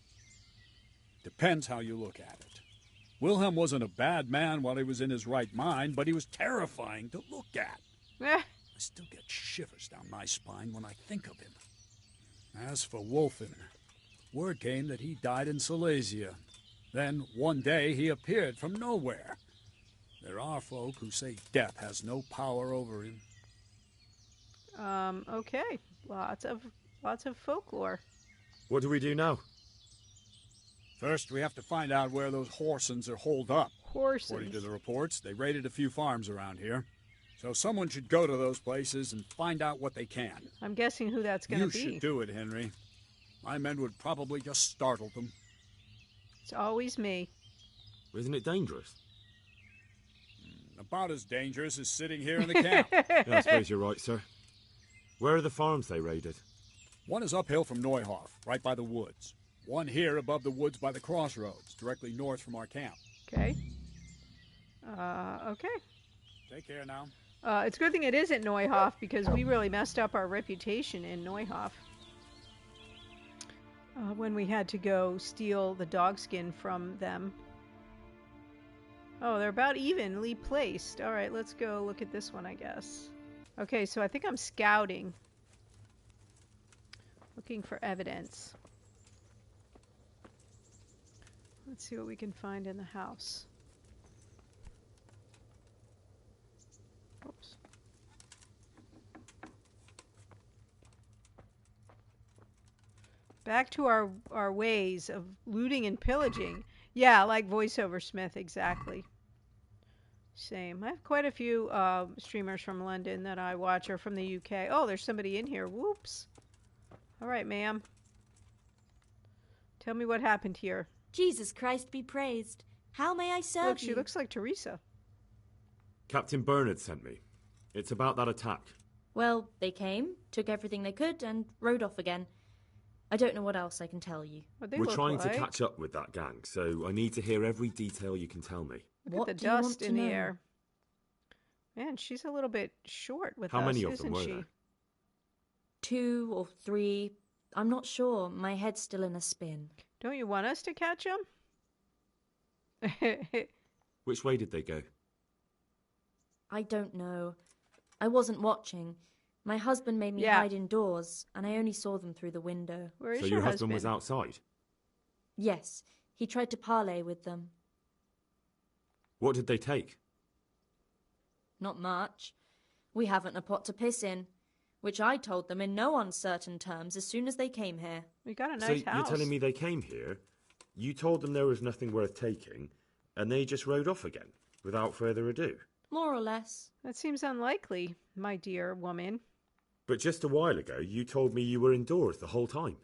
Speaker 11: Depends how you look at it. Wilhelm wasn't a bad man while he was in his right mind, but he was terrifying to look at. I still get shivers down my spine when I think of him. As for Wolfen, word came that he died in Silesia. Then, one day, he appeared from nowhere. There are folk who say death has no power over him.
Speaker 1: Okay. Lots of folklore.
Speaker 3: What do we do now?
Speaker 11: First, we have to find out where those Horsens are holed up.
Speaker 1: Horsens?
Speaker 11: According to the reports, they raided a few farms around here. So someone should go to those places and find out what they can.
Speaker 1: I'm guessing who that's going to be.
Speaker 11: You should do it, Henry. My men would probably just startle them.
Speaker 1: It's always me.
Speaker 3: Isn't it dangerous?
Speaker 11: About as dangerous as sitting here in the camp.
Speaker 3: Yeah, I suppose you're right, sir. Where are the farms they raided?
Speaker 11: One is uphill from Neuhof, right by the woods. One here above the woods by the crossroads, directly north from our camp.
Speaker 1: Okay. Okay.
Speaker 11: Take care now.
Speaker 1: It's a good thing it isn't Neuhof, because we really messed up our reputation in Neuhof. When we had to go steal the dogskin from them. Oh, they're about evenly placed. All right, let's go look at this one, I guess. Okay, so I think I'm scouting. Looking for evidence. Let's see what we can find in the house. Oops. Back to our ways of looting and pillaging. Yeah, like VoiceOver Smith, exactly. Same. I have quite a few streamers from London that I watch are from the UK. Oh, there's somebody in here. Whoops. All right, ma'am. Tell me what happened here.
Speaker 13: Jesus Christ be praised. How may I serve
Speaker 1: Look,
Speaker 13: you?
Speaker 1: she looks like Teresa.
Speaker 3: Captain Bernard sent me. It's about that attack.
Speaker 13: Well, they came, took everything they could, and rode off again. I don't know what else I can tell you.
Speaker 3: We're trying to catch up with that gang, so I need to hear every detail you can tell me.
Speaker 1: Look at the dust in the air. Man, she's a little bit short with us,
Speaker 3: How many of them were there?
Speaker 13: 2 or 3. I'm not sure. My head's still in a spin.
Speaker 1: Don't you want us to catch them?
Speaker 3: Which way did they go?
Speaker 13: I don't know. I wasn't watching. My husband made me hide indoors, and I only saw them through the window.
Speaker 1: Where is
Speaker 3: so your husband was outside?
Speaker 13: Yes. He tried to parley with them.
Speaker 3: What did they take?
Speaker 13: Not much. We haven't a pot to piss in, which I told them in no uncertain terms as soon as they came here.
Speaker 1: We got a nice house.
Speaker 3: You're telling me they came here, you told them there was nothing worth taking, and they just rode off again, without further ado?
Speaker 13: More or less.
Speaker 1: That seems unlikely, my dear woman.
Speaker 3: But just a while ago, you told me you were indoors the whole time.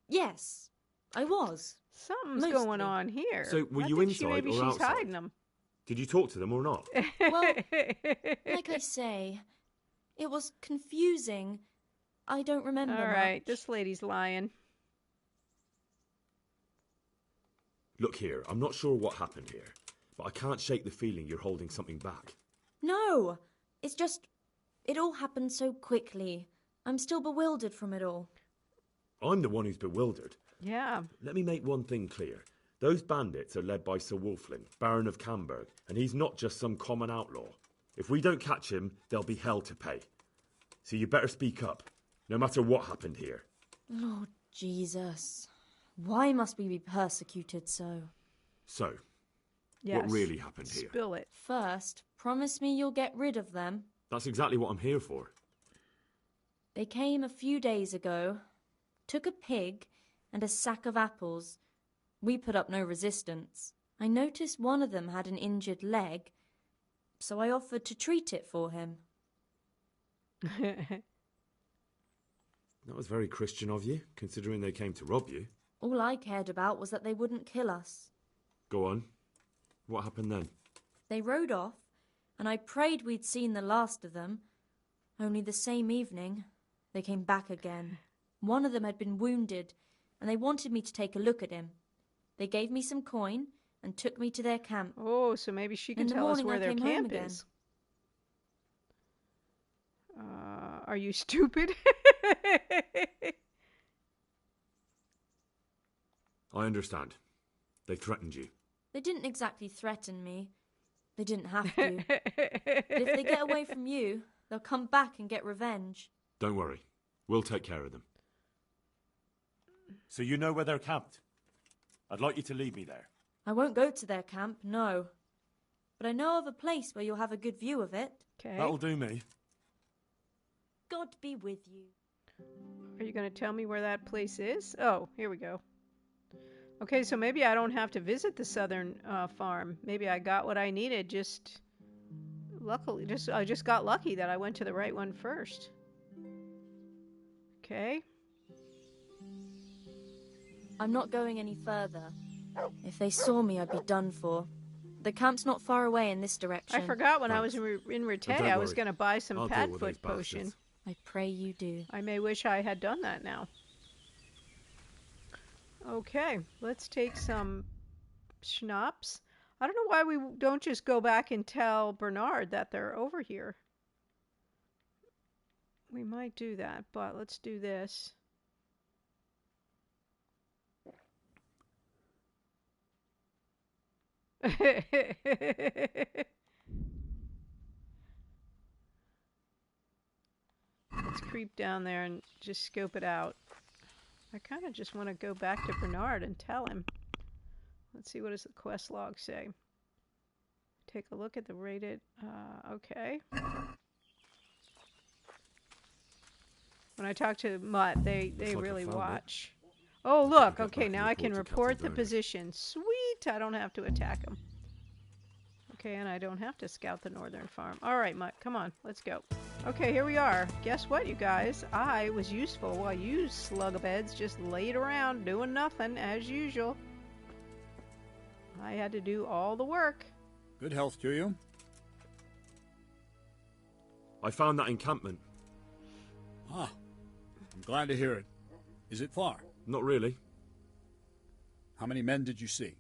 Speaker 13: Yes, I was.
Speaker 1: Something's going on here.
Speaker 3: So were you inside or outside?
Speaker 1: She's hiding them.
Speaker 3: Did you talk to them or not?
Speaker 13: Well, like I say, it was confusing. I don't remember
Speaker 1: All right,
Speaker 13: much.
Speaker 1: this lady's lying.
Speaker 3: Look here, I'm not sure what happened here, but I can't shake the feeling you're holding something back.
Speaker 13: No, it's just, it all happened so quickly. I'm still bewildered from it all.
Speaker 3: I'm the one who's bewildered.
Speaker 1: Yeah.
Speaker 3: Let me make one thing clear. Those bandits are led by Sir Wolflin, Baron of Camberg, and he's not just some common outlaw. If we don't catch him, there'll be hell to pay. So you better speak up, no matter what happened here.
Speaker 13: Lord Jesus, why must we be persecuted so?
Speaker 3: So,
Speaker 1: yes.
Speaker 3: What really happened here?
Speaker 1: Spill it.
Speaker 13: First, promise me you'll get rid of them.
Speaker 3: That's exactly what I'm here for.
Speaker 13: They came a few days ago, took a pig and a sack of apples. We put up no resistance. I noticed one of them had an injured leg, so I offered to treat it for him.
Speaker 3: That was very Christian of you, considering they came to rob you.
Speaker 13: All I cared about was that they wouldn't kill us.
Speaker 3: Go on. What happened then?
Speaker 13: They rode off, and I prayed we'd seen the last of them. Only the same evening, they came back again. One of them had been wounded, and they wanted me to take a look at him. They gave me some coin and took me to their camp.
Speaker 1: Oh, so maybe she can tell us where their camp is. Are you stupid?
Speaker 3: I understand. They threatened you.
Speaker 13: They didn't exactly threaten me. They didn't have to. But if they get away from you, they'll come back and get revenge.
Speaker 3: Don't worry. We'll take care of them. So you know where they're camped? I'd like you to lead me there.
Speaker 13: I won't go to their camp, no. But I know of a place where you'll have a good view of it.
Speaker 1: Okay.
Speaker 3: That'll do me.
Speaker 13: God be with you.
Speaker 1: Are you going to tell me where that place is? Oh, here we go. Okay, so maybe I don't have to visit the southern farm. Maybe I got what I needed. I just got lucky that I went to the right one first. Okay.
Speaker 13: I'm not going any further. If they saw me, I'd be done for. The camp's not far away in this direction.
Speaker 1: I forgot when I was in Rattay, I was going to buy some
Speaker 3: I'll
Speaker 1: Padfoot potion.
Speaker 3: bastards.
Speaker 13: I pray you do.
Speaker 1: I may wish I had done that now. Okay, let's take some schnapps. I don't know why we don't just go back and tell Bernard that they're over here. We might do that, but let's do this. Let's creep down there and just scope it out. I kind of just want to go back to Bernard and tell him. Let's see, what does the quest log say? Take a look at the rated... okay. When I talk to Mutt, they really watch. Oh, look. Okay, now I can report the position. Sweet! I don't have to attack them. Okay, and I don't have to scout the northern farm. All right, Mutt, come on. Let's go. Okay, here we are. Guess what, you guys? I was useful while you slugabeds just laid around doing nothing, as usual. I had to do all the work.
Speaker 11: Good health to you.
Speaker 3: I found that encampment.
Speaker 11: Ah, I'm glad to hear it. Is it far?
Speaker 3: Not really.
Speaker 11: How many men did you see?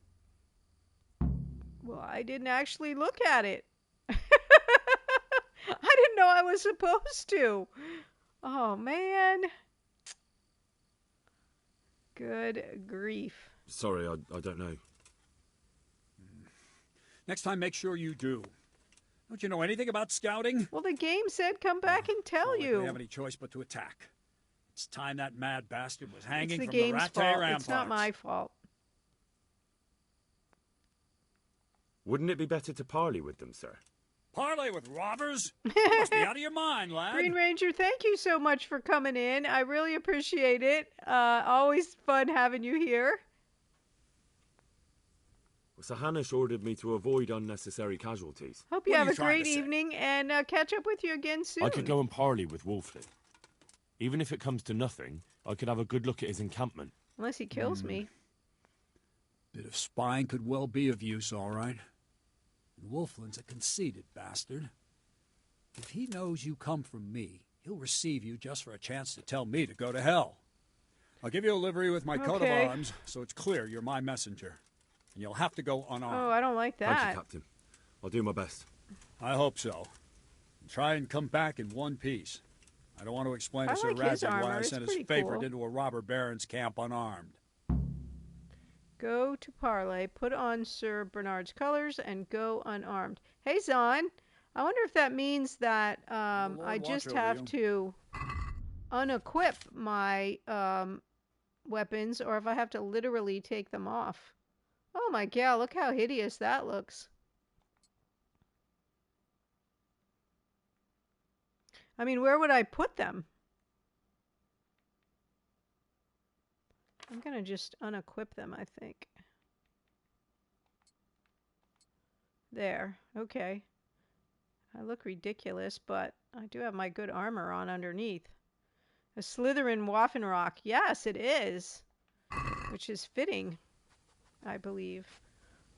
Speaker 1: Well, I didn't actually look at it. I didn't know I was supposed to. Oh, man. Good grief.
Speaker 3: Sorry, I don't know.
Speaker 11: Next time, make sure you do. Don't you know anything about scouting?
Speaker 1: Well, the game said come back and tell
Speaker 11: Not like
Speaker 1: you.
Speaker 11: we have any choice but to attack. It's time that mad bastard was hanging
Speaker 1: It's the
Speaker 11: from
Speaker 1: game's
Speaker 11: the Rattay
Speaker 1: fault.
Speaker 11: ramparts.
Speaker 1: It's not my fault.
Speaker 3: Wouldn't it be better to parley with them, sir?
Speaker 11: Parley with robbers? You must be out of your mind, lad.
Speaker 1: Green Ranger, thank you so much for coming in. I really appreciate it. Always fun having you here.
Speaker 3: Sir Hanush ordered me to avoid unnecessary casualties.
Speaker 1: Hope you have a great evening, and catch up with you again soon.
Speaker 6: I could go and parley with Wolflin. Even if it comes to nothing, I could have a good look at his encampment.
Speaker 1: Unless he kills me.
Speaker 11: Bit of spying could well be of use, all right. And Wolflin's a conceited bastard. If he knows you come from me, he'll receive you just for a chance to tell me to go to hell. I'll give you a livery with my coat of arms, so it's clear you're my messenger. And you'll have to go unarmed.
Speaker 1: Oh, I don't like that.
Speaker 3: Thank you, Captain. I'll do my best.
Speaker 11: I hope so. And try and come back in one piece. I don't want to explain to Sir
Speaker 1: like his
Speaker 11: Radzi why
Speaker 1: armor.
Speaker 11: I
Speaker 1: It's
Speaker 11: sent his
Speaker 1: pretty
Speaker 11: favorite
Speaker 1: cool.
Speaker 11: into a robber baron's camp unarmed.
Speaker 1: Go to parley, put on Sir Bernard's colors, and go unarmed. Hey, Zon. I wonder if that means that I just have to unequip my weapons, or if I have to literally take them off. Oh my god, look how hideous that looks. I mean, where would I put them? I'm gonna just unequip them, I think. There, okay. I look ridiculous, but I do have my good armor on underneath. A Slytherin Waffenrock. Yes, it is. Which is fitting, I believe.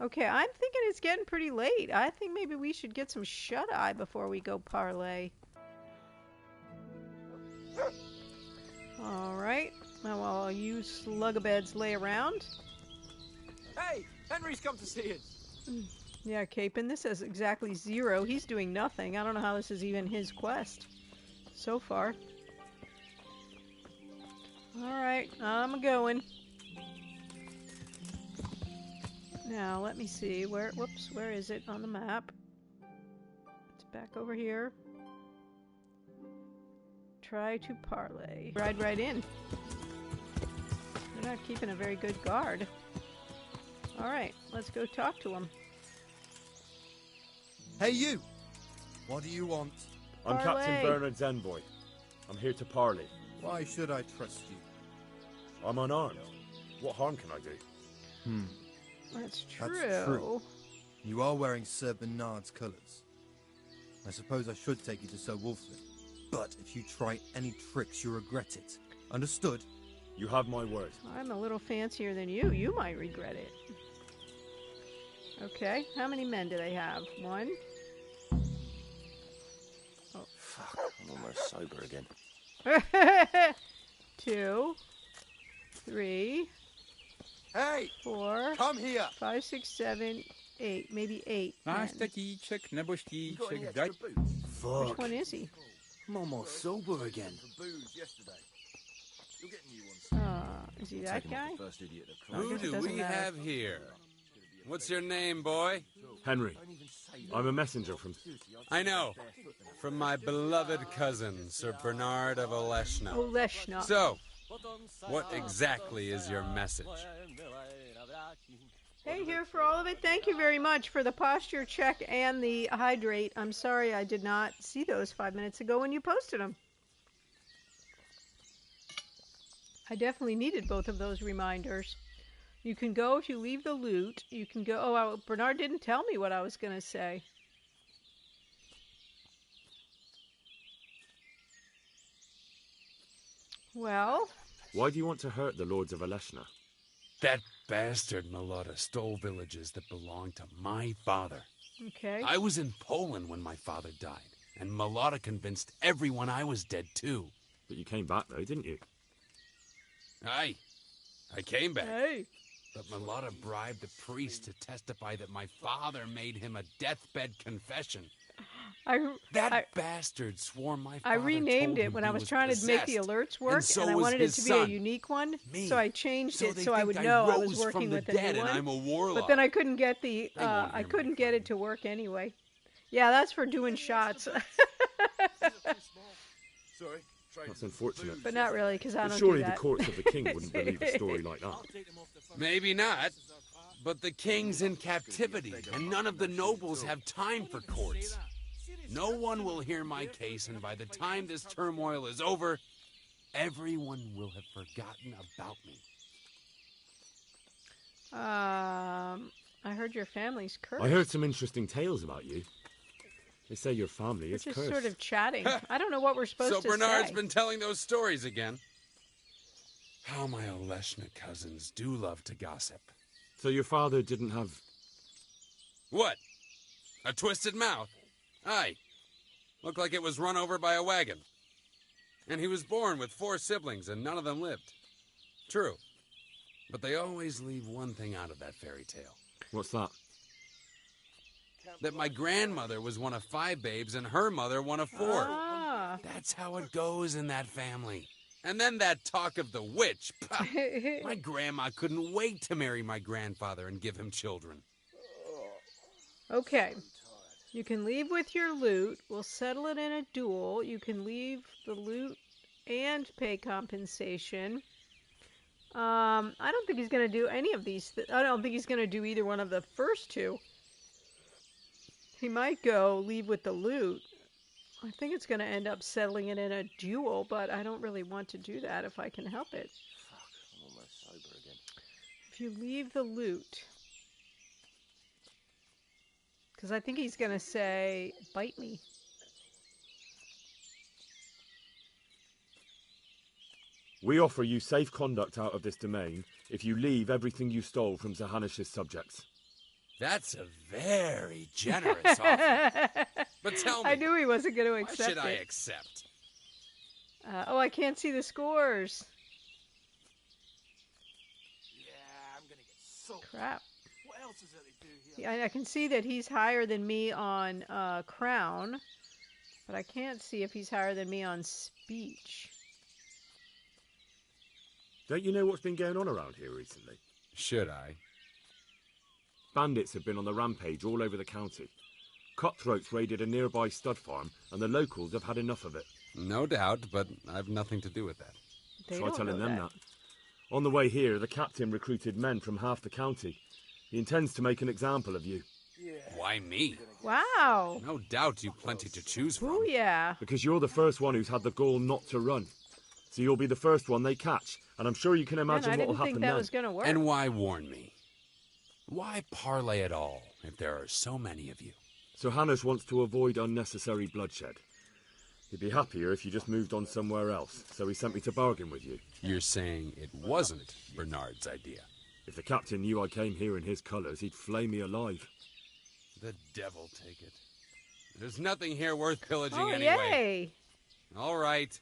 Speaker 1: Okay, I'm thinking it's getting pretty late. I think maybe we should get some shut-eye before we go parley. Alright. Now while you slugabeds lay around.
Speaker 14: Hey! Henry's come to see us!
Speaker 1: Yeah, Capon, this has exactly 0. He's doing nothing. I don't know how this is even his quest so far. Alright, I'm going. Now, let me see. Whoops, where is it on the map? It's back over here. Try to parley. Ride right in. They're not keeping a very good guard. Alright, let's go talk to him.
Speaker 14: Hey, you! What do you want?
Speaker 3: I'm
Speaker 1: Parley.
Speaker 3: Captain Bernard's envoy. I'm here to parley.
Speaker 14: Why should I trust you?
Speaker 3: I'm unarmed. What harm can I do?
Speaker 1: That's true.
Speaker 14: That's true. You are wearing Sir Bernard's colours. I suppose I should take you to Sir Wolflin. But if you try any tricks, you'll regret it. Understood?
Speaker 3: You have my word.
Speaker 1: I'm a little fancier than you. You might regret it. Okay, how many men do they have? 1? Oh.
Speaker 10: Fuck, I'm almost sober again.
Speaker 1: 2, 3,
Speaker 14: Hey!
Speaker 1: 4,
Speaker 14: Come here!
Speaker 1: 5, 6, 7, 8. Maybe 8 men.
Speaker 9: Fuck.
Speaker 1: Which one is he?
Speaker 9: I'm almost sober again.
Speaker 1: Is he that guy?
Speaker 15: Who do we have here? What's your name, boy?
Speaker 3: Henry. I'm a messenger from...
Speaker 15: I know. From my beloved cousin, Sir Bernard of Oleshna.
Speaker 1: Oleshna.
Speaker 15: So, what exactly is your message?
Speaker 1: Hey, here for all of it. Thank you very much for the posture check and the hydrate. I'm sorry I did not see those 5 minutes ago when you posted them. I definitely needed both of those reminders. You can go if you leave the loot. You can go... Oh, Bernard didn't tell me what I was going to say. Well...
Speaker 3: Why do you want to hurt the Lords of Oleshna?
Speaker 15: That bastard Melota stole villages that belonged to my father.
Speaker 1: Okay.
Speaker 15: I was in Poland when my father died, And Mulata convinced everyone I was dead, too.
Speaker 3: But you came back, though, didn't you?
Speaker 15: Aye. I came back.
Speaker 1: Hey.
Speaker 15: But Mulata bribed the priest to testify that my father made him a deathbed confession. That bastard swore my father
Speaker 1: I renamed
Speaker 15: told
Speaker 1: it
Speaker 15: him
Speaker 1: when
Speaker 15: he
Speaker 1: I was
Speaker 15: was
Speaker 1: trying to make the
Speaker 15: possessed,
Speaker 1: alerts work,
Speaker 15: so
Speaker 1: and I
Speaker 15: was
Speaker 1: wanted it
Speaker 15: his
Speaker 1: to be a
Speaker 15: son.
Speaker 1: unique one.
Speaker 15: Me.
Speaker 1: So I changed
Speaker 15: So
Speaker 1: it
Speaker 15: they
Speaker 1: so I
Speaker 15: think
Speaker 1: would
Speaker 15: I
Speaker 1: know I
Speaker 15: rose
Speaker 1: was
Speaker 15: from
Speaker 1: working
Speaker 15: the
Speaker 1: with a
Speaker 15: dead
Speaker 1: new
Speaker 15: and
Speaker 1: one.
Speaker 15: I'm a warlock.
Speaker 1: But then I couldn't get the
Speaker 15: won't
Speaker 1: I
Speaker 15: hear my
Speaker 1: couldn't get it to work anyway. Yeah, that's for doing shots.
Speaker 6: Sorry.
Speaker 3: That's unfortunate.
Speaker 1: But not really, because I
Speaker 3: But
Speaker 1: don't
Speaker 3: surely
Speaker 1: do that.
Speaker 3: the courts of the king wouldn't believe a story like that.
Speaker 15: Maybe not. But the king's in captivity, and none of the nobles have time for courts. No one will hear my case, and by the time this turmoil is over, everyone will have forgotten about me.
Speaker 1: I heard your family's cursed.
Speaker 3: I heard some interesting tales about you. They say your family is
Speaker 1: We're just
Speaker 3: cursed.
Speaker 1: sort of chatting. I don't know what we're supposed
Speaker 15: So
Speaker 1: to
Speaker 15: Bernard's
Speaker 1: say.
Speaker 15: been telling those stories again. How my Oleshna cousins do love to gossip.
Speaker 3: So your father didn't have...
Speaker 15: What? A twisted mouth? Aye. Looked like it was run over by a wagon. And he was born with 4 siblings, and none of them lived. True. But they always leave one thing out of that fairy tale.
Speaker 3: What's that?
Speaker 15: That my grandmother was one of 5 babes, and her mother one of 4.
Speaker 1: Ah.
Speaker 15: That's how it goes in that family. And then that talk of the witch. Pah! My grandma couldn't wait to marry my grandfather and give him children.
Speaker 1: Okay. You can leave with your loot. We'll settle it in a duel. You can leave the loot and pay compensation. I don't think he's going to do any of these. I don't think he's going to do either one of the first 2. He might go leave with the loot. I think it's going to end up settling it in a duel, but I don't really want to do that if I can help it.
Speaker 10: Fuck, I'm almost sober again.
Speaker 1: If you leave the loot... Because I think he's going to say, bite me.
Speaker 3: We offer you safe conduct out of this domain if you leave everything you stole from Zahanish's subjects.
Speaker 15: That's a very generous offer. But tell me,
Speaker 1: I knew he wasn't going to accept
Speaker 15: why should I
Speaker 1: it.
Speaker 15: accept?
Speaker 1: Oh, I can't see the scores.
Speaker 9: Yeah, I'm gonna get soaked.
Speaker 1: Crap.
Speaker 9: What else is there to do here?
Speaker 1: I can see that he's higher than me on Crown, but I can't see if he's higher than me on Speech.
Speaker 3: Don't you know what's been going on around here recently?
Speaker 15: Should I?
Speaker 3: Bandits have been on the rampage all over the county. Cutthroats raided a nearby stud farm, and the locals have had enough of it.
Speaker 15: No doubt, but I've nothing to do with that.
Speaker 3: Try telling them that. On the way here, the captain recruited men from half the county. He intends to make an example of you.
Speaker 15: Why me?
Speaker 1: Wow.
Speaker 15: No doubt you've plenty to choose from.
Speaker 1: Oh, yeah.
Speaker 3: Because you're the first one who's had the gall not to run. So you'll be the first one they catch, and I'm sure you can imagine what will happen
Speaker 1: think
Speaker 3: then.
Speaker 1: that was going to work.
Speaker 15: And why warn me? Why parlay at all if there are so many of you?
Speaker 3: So Hannes wants to avoid unnecessary bloodshed. He'd be happier if you just moved on somewhere else, so he sent me to bargain with you.
Speaker 15: You're saying it wasn't Bernard's idea?
Speaker 3: If the captain knew I came here in his colours, he'd flay me alive.
Speaker 15: The devil take it. There's nothing here worth pillaging
Speaker 1: Oh,
Speaker 15: anyway.
Speaker 1: yay.
Speaker 15: All right.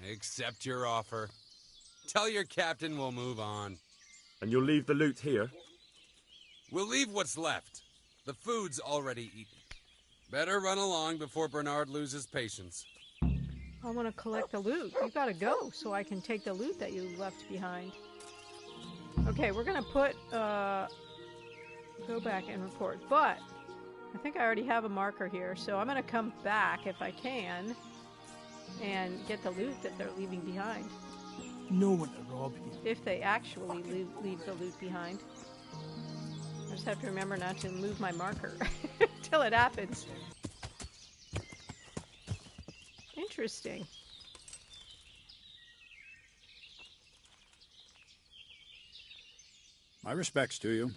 Speaker 15: I accept your offer. Tell your captain we'll move on.
Speaker 3: And you'll leave the loot here?
Speaker 15: We'll leave what's left. The food's already eaten. Better run along before Bernard loses patience.
Speaker 1: I want to collect the loot. You got to go so I can take the loot that you left behind. Okay, we're going to put, go back and report. But I think I already have a marker here, so I'm going to come back if I can and get the loot that they're leaving behind.
Speaker 9: No one to rob you.
Speaker 1: If they actually leave the loot behind. I just have to remember not to move my marker till it happens. Interesting.
Speaker 11: My respects to you.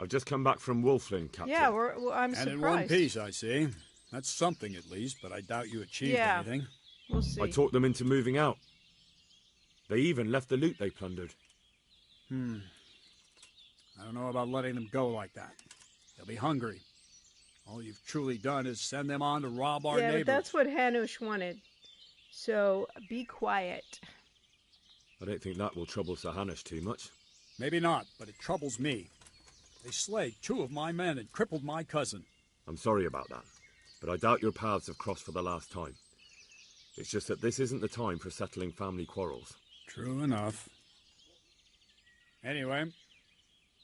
Speaker 3: I've just come back from Wolflin, Captain.
Speaker 1: Yeah, I'm
Speaker 11: and
Speaker 1: surprised.
Speaker 11: in one piece, I see. That's something at least, but I doubt you achieved anything.
Speaker 1: We'll see.
Speaker 3: I talked them into moving out. They even left the loot they plundered.
Speaker 11: I don't know about letting them go like that. They'll be hungry. All you've truly done is send them on to rob our
Speaker 1: Yeah,
Speaker 11: neighbors.
Speaker 1: but that's what Hanush wanted. So, be quiet.
Speaker 3: I don't think that will trouble Sir Hanush too much.
Speaker 11: Maybe not, but it troubles me. They slayed 2 of my men and crippled my cousin.
Speaker 3: I'm sorry about that, but I doubt your paths have crossed for the last time. It's just that this isn't the time for settling family quarrels.
Speaker 11: True enough. Anyway,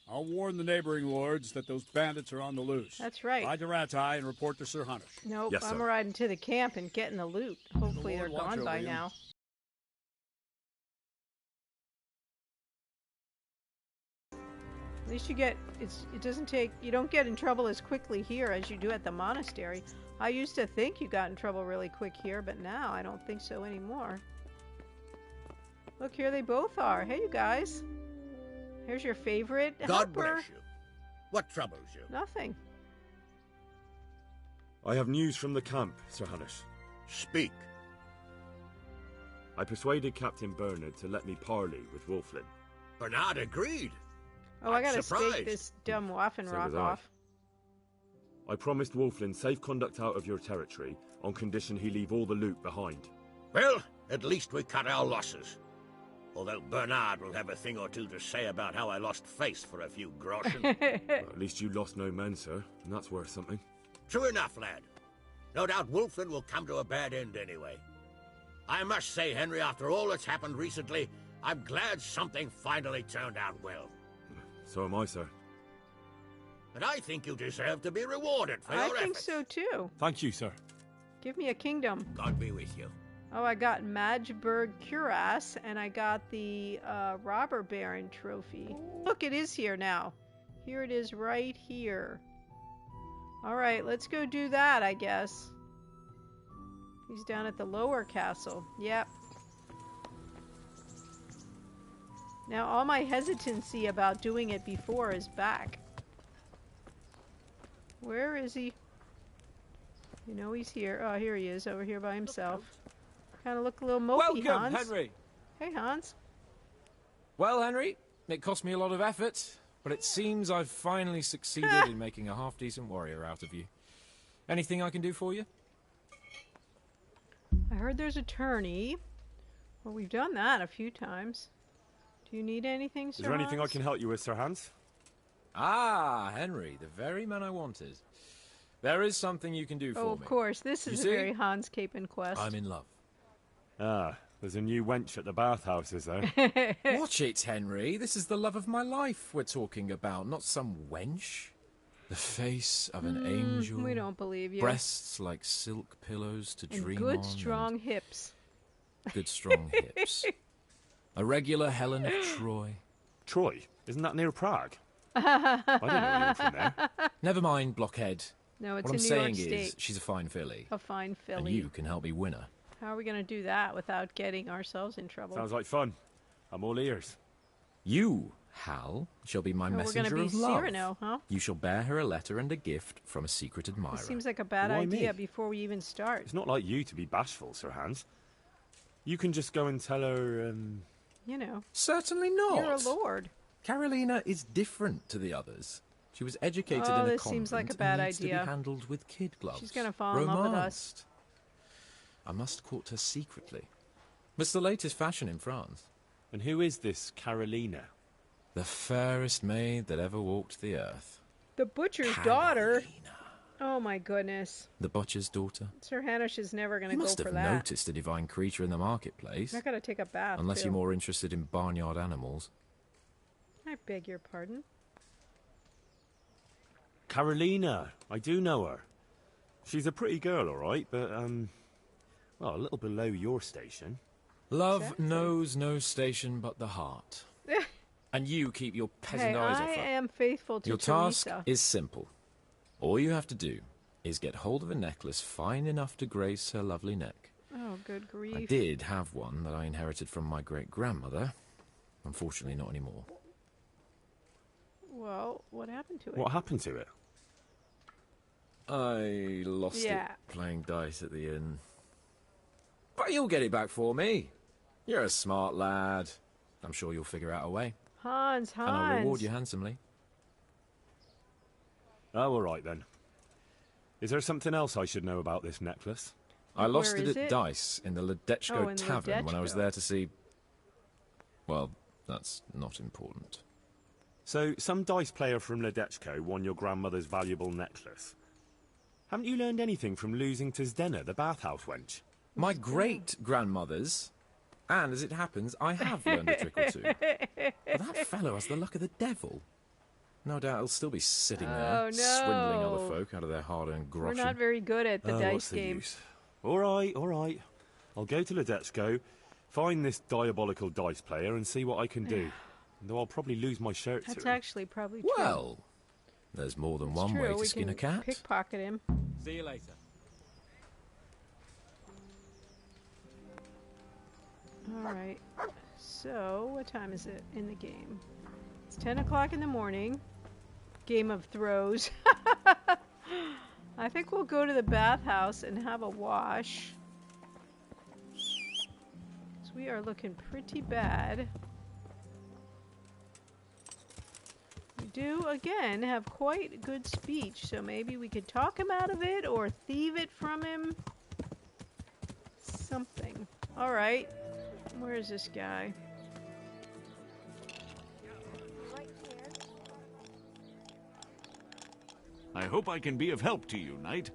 Speaker 11: I'll warn the neighboring lords that those bandits are on the loose.
Speaker 1: That's right.
Speaker 11: Ride to Ratai and report to Sir Hanush.
Speaker 1: Nope,
Speaker 3: Yes,
Speaker 1: I'm
Speaker 3: sir.
Speaker 1: riding to the camp and getting the loot. Hopefully they're
Speaker 11: Lord watch
Speaker 1: gone by
Speaker 11: over you.
Speaker 1: now. At least you get, it doesn't take, you don't get in trouble as quickly here as you do at the monastery. I used to think you got in trouble really quick here, but now I don't think so anymore. Look, here they both are. Hey, you guys. Here's your favorite
Speaker 16: God
Speaker 1: helper.
Speaker 16: bless you. What troubles you?
Speaker 1: Nothing.
Speaker 3: I have news from the camp, Sir Hanush.
Speaker 16: Speak.
Speaker 3: I persuaded Captain Bernard to let me parley with Wolflin.
Speaker 16: Bernard agreed.
Speaker 1: Oh, I gotta
Speaker 16: surprised.
Speaker 1: stake this dumb Waffenrock
Speaker 3: was I.
Speaker 1: off.
Speaker 3: I promised Wolflin safe conduct out of your territory on condition he leave all the loot behind.
Speaker 16: Well, at least we cut our losses. Although Bernard will have a thing or two to say about how I lost face for a few groschen.
Speaker 3: Well, at least you lost no men, sir, and that's worth something.
Speaker 16: True enough, lad. No doubt Wolflin will come to a bad end anyway. I must say, Henry, after all that's happened recently, I'm glad something finally turned out well.
Speaker 3: So am I, sir.
Speaker 16: And I think you deserve to be rewarded for your
Speaker 1: I think
Speaker 16: efforts.
Speaker 1: so too.
Speaker 3: Thank you, sir.
Speaker 1: Give me a kingdom.
Speaker 16: God be with you.
Speaker 1: Oh, I got Magdeburg Cuirass, and I got the Robber Baron trophy. Look, it is here now. Here it is right here. Alright, let's go do that, I guess. He's down at the lower castle. Yep. Now, all my hesitancy about doing it before is back. Where is he? You know he's here. Oh, here he is, over here by himself. Kind of look a little mopey,
Speaker 8: Welcome,
Speaker 1: Hans.
Speaker 8: Henry.
Speaker 1: Hey, Hans.
Speaker 8: Well, Henry, it cost me a lot of effort, but it seems I've finally succeeded in making a half-decent warrior out of you. Anything I can do for you?
Speaker 1: I heard there's a tourney. Well, we've done that a few times. Do you need anything, Sir
Speaker 3: Is there anything I
Speaker 1: Hans?
Speaker 3: can help you with, Sir Hans?
Speaker 8: Ah, Henry, the very man I wanted. There is something you can do for me.
Speaker 1: Oh, of course. This
Speaker 8: You
Speaker 1: is a
Speaker 8: see?
Speaker 1: very Hans Capen quest.
Speaker 8: I'm in love.
Speaker 3: Ah, there's a new wench at the bathhouse, is there?
Speaker 8: Watch it, Henry. This is the love of my life we're talking about, not some wench. The face of an angel.
Speaker 1: We don't believe you.
Speaker 8: Breasts like silk pillows to
Speaker 1: And
Speaker 8: dream
Speaker 1: good,
Speaker 8: on.
Speaker 1: strong hips.
Speaker 8: Good, strong hips. A regular Helen of Troy.
Speaker 3: Troy? Isn't that near Prague? I don't know you're from there.
Speaker 8: Never mind, blockhead.
Speaker 1: No, it's
Speaker 8: what
Speaker 1: in
Speaker 8: I'm
Speaker 1: New
Speaker 8: saying
Speaker 1: York
Speaker 8: is,
Speaker 1: State.
Speaker 8: she's a fine filly.
Speaker 1: A fine filly.
Speaker 8: And you can help me win her.
Speaker 1: How are we going to do that without getting ourselves in trouble?
Speaker 3: Sounds like fun. I'm all ears.
Speaker 8: You, Hal, shall be my
Speaker 1: Oh,
Speaker 8: messenger
Speaker 1: we're going
Speaker 8: of
Speaker 1: to be
Speaker 8: love.
Speaker 1: Cyrano, huh?
Speaker 8: You shall bear her a letter and a gift from a secret admirer.
Speaker 1: This seems like a bad
Speaker 3: Why
Speaker 1: idea
Speaker 3: me?
Speaker 1: before we even start.
Speaker 3: It's not like you to be bashful, Sir Hans. You can just go and tell her,
Speaker 1: You know.
Speaker 8: Certainly not.
Speaker 1: You're a lord.
Speaker 8: Carolina is different to the others. She was educated
Speaker 1: Oh,
Speaker 8: in a
Speaker 1: this
Speaker 8: convent
Speaker 1: seems like a
Speaker 8: and
Speaker 1: bad
Speaker 8: needs to
Speaker 1: idea.
Speaker 8: be handled with kid gloves.
Speaker 1: She's going to fall in love with us.
Speaker 8: Romanced. I must court her secretly. It's the latest fashion in France.
Speaker 3: And who is this Carolina?
Speaker 8: The fairest maid that ever walked the earth.
Speaker 1: The butcher's daughter. Oh my goodness.
Speaker 8: The butcher's daughter.
Speaker 1: Sir Hanush is never going
Speaker 8: You
Speaker 1: to go
Speaker 8: must
Speaker 1: for
Speaker 8: have
Speaker 1: that.
Speaker 8: noticed a divine creature in the marketplace.
Speaker 1: I got to take a bath.
Speaker 8: Unless
Speaker 1: too.
Speaker 8: you're more interested in barnyard animals.
Speaker 1: I beg your pardon.
Speaker 3: Carolina. I do know her. She's a pretty girl, all right, but, well, a little below your station.
Speaker 8: Love knows no station but the heart. And you keep your peasant
Speaker 1: Hey,
Speaker 8: eyes
Speaker 1: I
Speaker 8: off her.
Speaker 1: am faithful to
Speaker 8: Your task
Speaker 1: Teresa.
Speaker 8: is simple. All you have to do is get hold of a necklace fine enough to grace her lovely neck.
Speaker 1: Oh, good grief.
Speaker 8: I did have one that I inherited from my great-grandmother. Unfortunately, not anymore.
Speaker 1: Well, what happened to it?
Speaker 3: What happened to it?
Speaker 8: I lost
Speaker 1: Yeah.
Speaker 8: it playing dice at the inn. But you'll get it back for me. You're a smart lad. I'm sure you'll figure out a way.
Speaker 1: Hans.
Speaker 8: And I'll reward you handsomely.
Speaker 3: Oh, all right then. Is there something else I should know about this necklace?
Speaker 8: I lost
Speaker 1: Where
Speaker 8: it
Speaker 1: is
Speaker 8: at
Speaker 1: it?
Speaker 8: Dice in the Ledechko
Speaker 1: Oh, in
Speaker 8: Tavern when I was
Speaker 1: Ledechko.
Speaker 8: there to see... Well, that's not important.
Speaker 3: So, some dice player from Ledechko won your grandmother's valuable necklace. Haven't you learned anything from losing to Zdena, the bathhouse wench?
Speaker 8: My great-grandmother's, and as it happens, I have learned a trick or two. But that fellow has the luck of the devil. No doubt he'll still be sitting there,
Speaker 1: Oh, no.
Speaker 8: swindling other folk out of their hard-earned groschen.
Speaker 1: We're not very good at the dice
Speaker 3: what's the
Speaker 1: game.
Speaker 3: use? All right. I'll go to Ledechko, find this diabolical dice player and see what I can do. Though I'll probably lose my shirt
Speaker 1: That's
Speaker 3: to him.
Speaker 1: actually probably true.
Speaker 8: Well, there's more than
Speaker 1: It's
Speaker 8: one
Speaker 1: true.
Speaker 8: way to
Speaker 1: We
Speaker 8: skin
Speaker 1: can
Speaker 8: a cat.
Speaker 1: pickpocket him.
Speaker 8: See you later.
Speaker 1: Alright. So, what time is it in the game? It's 10 o'clock in the morning. Game of throws. I think we'll go to the bathhouse and have a wash. So we are looking pretty bad. We do, again, have quite good speech, so maybe we could talk him out of it or thieve it from him. Something. Alright. Where is this guy?
Speaker 17: I hope I can be of help to you, knight.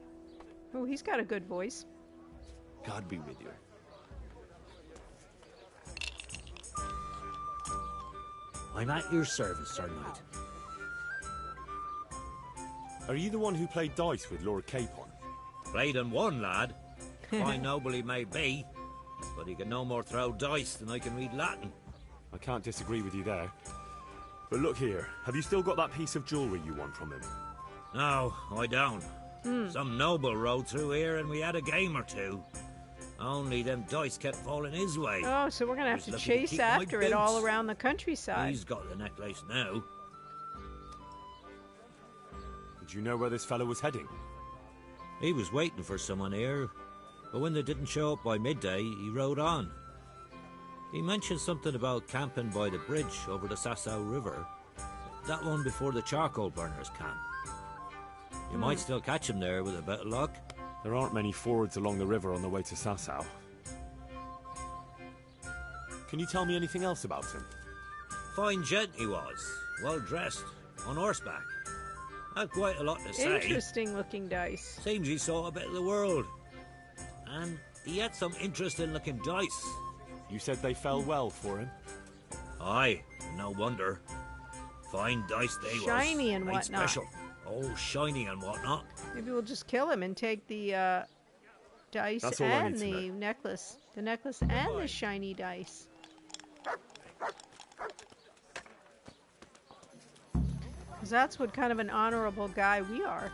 Speaker 1: Oh, he's got a good voice.
Speaker 17: God be with you.
Speaker 16: I'm at your service, Sir Knight.
Speaker 3: Are you the one who played dice with Lord Capon?
Speaker 16: Played and won, lad. Fine noble he may be, but he can no more throw dice than I can read Latin.
Speaker 3: I can't disagree with you there. But look here, have you still got that piece of jewellery you won from him?
Speaker 16: No, I don't. Some noble rode through here and we had a game or two. Only them dice kept falling his way.
Speaker 1: Oh, so we're going to have
Speaker 16: He's
Speaker 1: to
Speaker 16: lucky
Speaker 1: chase
Speaker 16: keep my
Speaker 1: after it all
Speaker 16: boots.
Speaker 1: around the countryside.
Speaker 16: He's got the necklace now.
Speaker 3: Did you know where this fellow was heading?
Speaker 16: He was waiting for someone here, but when they didn't show up by midday, he rode on. He mentioned something about camping by the bridge over the Sasau River. That one before the charcoal burners camp. You might still catch him there with a bit of luck.
Speaker 3: There aren't many fords along the river on the way to Sasau. Can you tell me anything else about him?
Speaker 16: Fine gent he was, well dressed, on horseback. Had quite a lot to say.
Speaker 1: Interesting looking dice.
Speaker 16: Seems he saw a bit of the world. And he had some interesting looking dice.
Speaker 3: You said they fell well for him?
Speaker 16: Aye, no wonder. Fine dice they was.
Speaker 1: Shiny and
Speaker 16: Right
Speaker 1: whatnot.
Speaker 16: Special. Oh, shiny and whatnot.
Speaker 1: Maybe we'll just kill him and take the dice
Speaker 3: That's all I
Speaker 1: and
Speaker 3: need to
Speaker 1: the
Speaker 3: know.
Speaker 1: necklace. The necklace and the shiny dice. Because that's what kind of an honorable guy we are.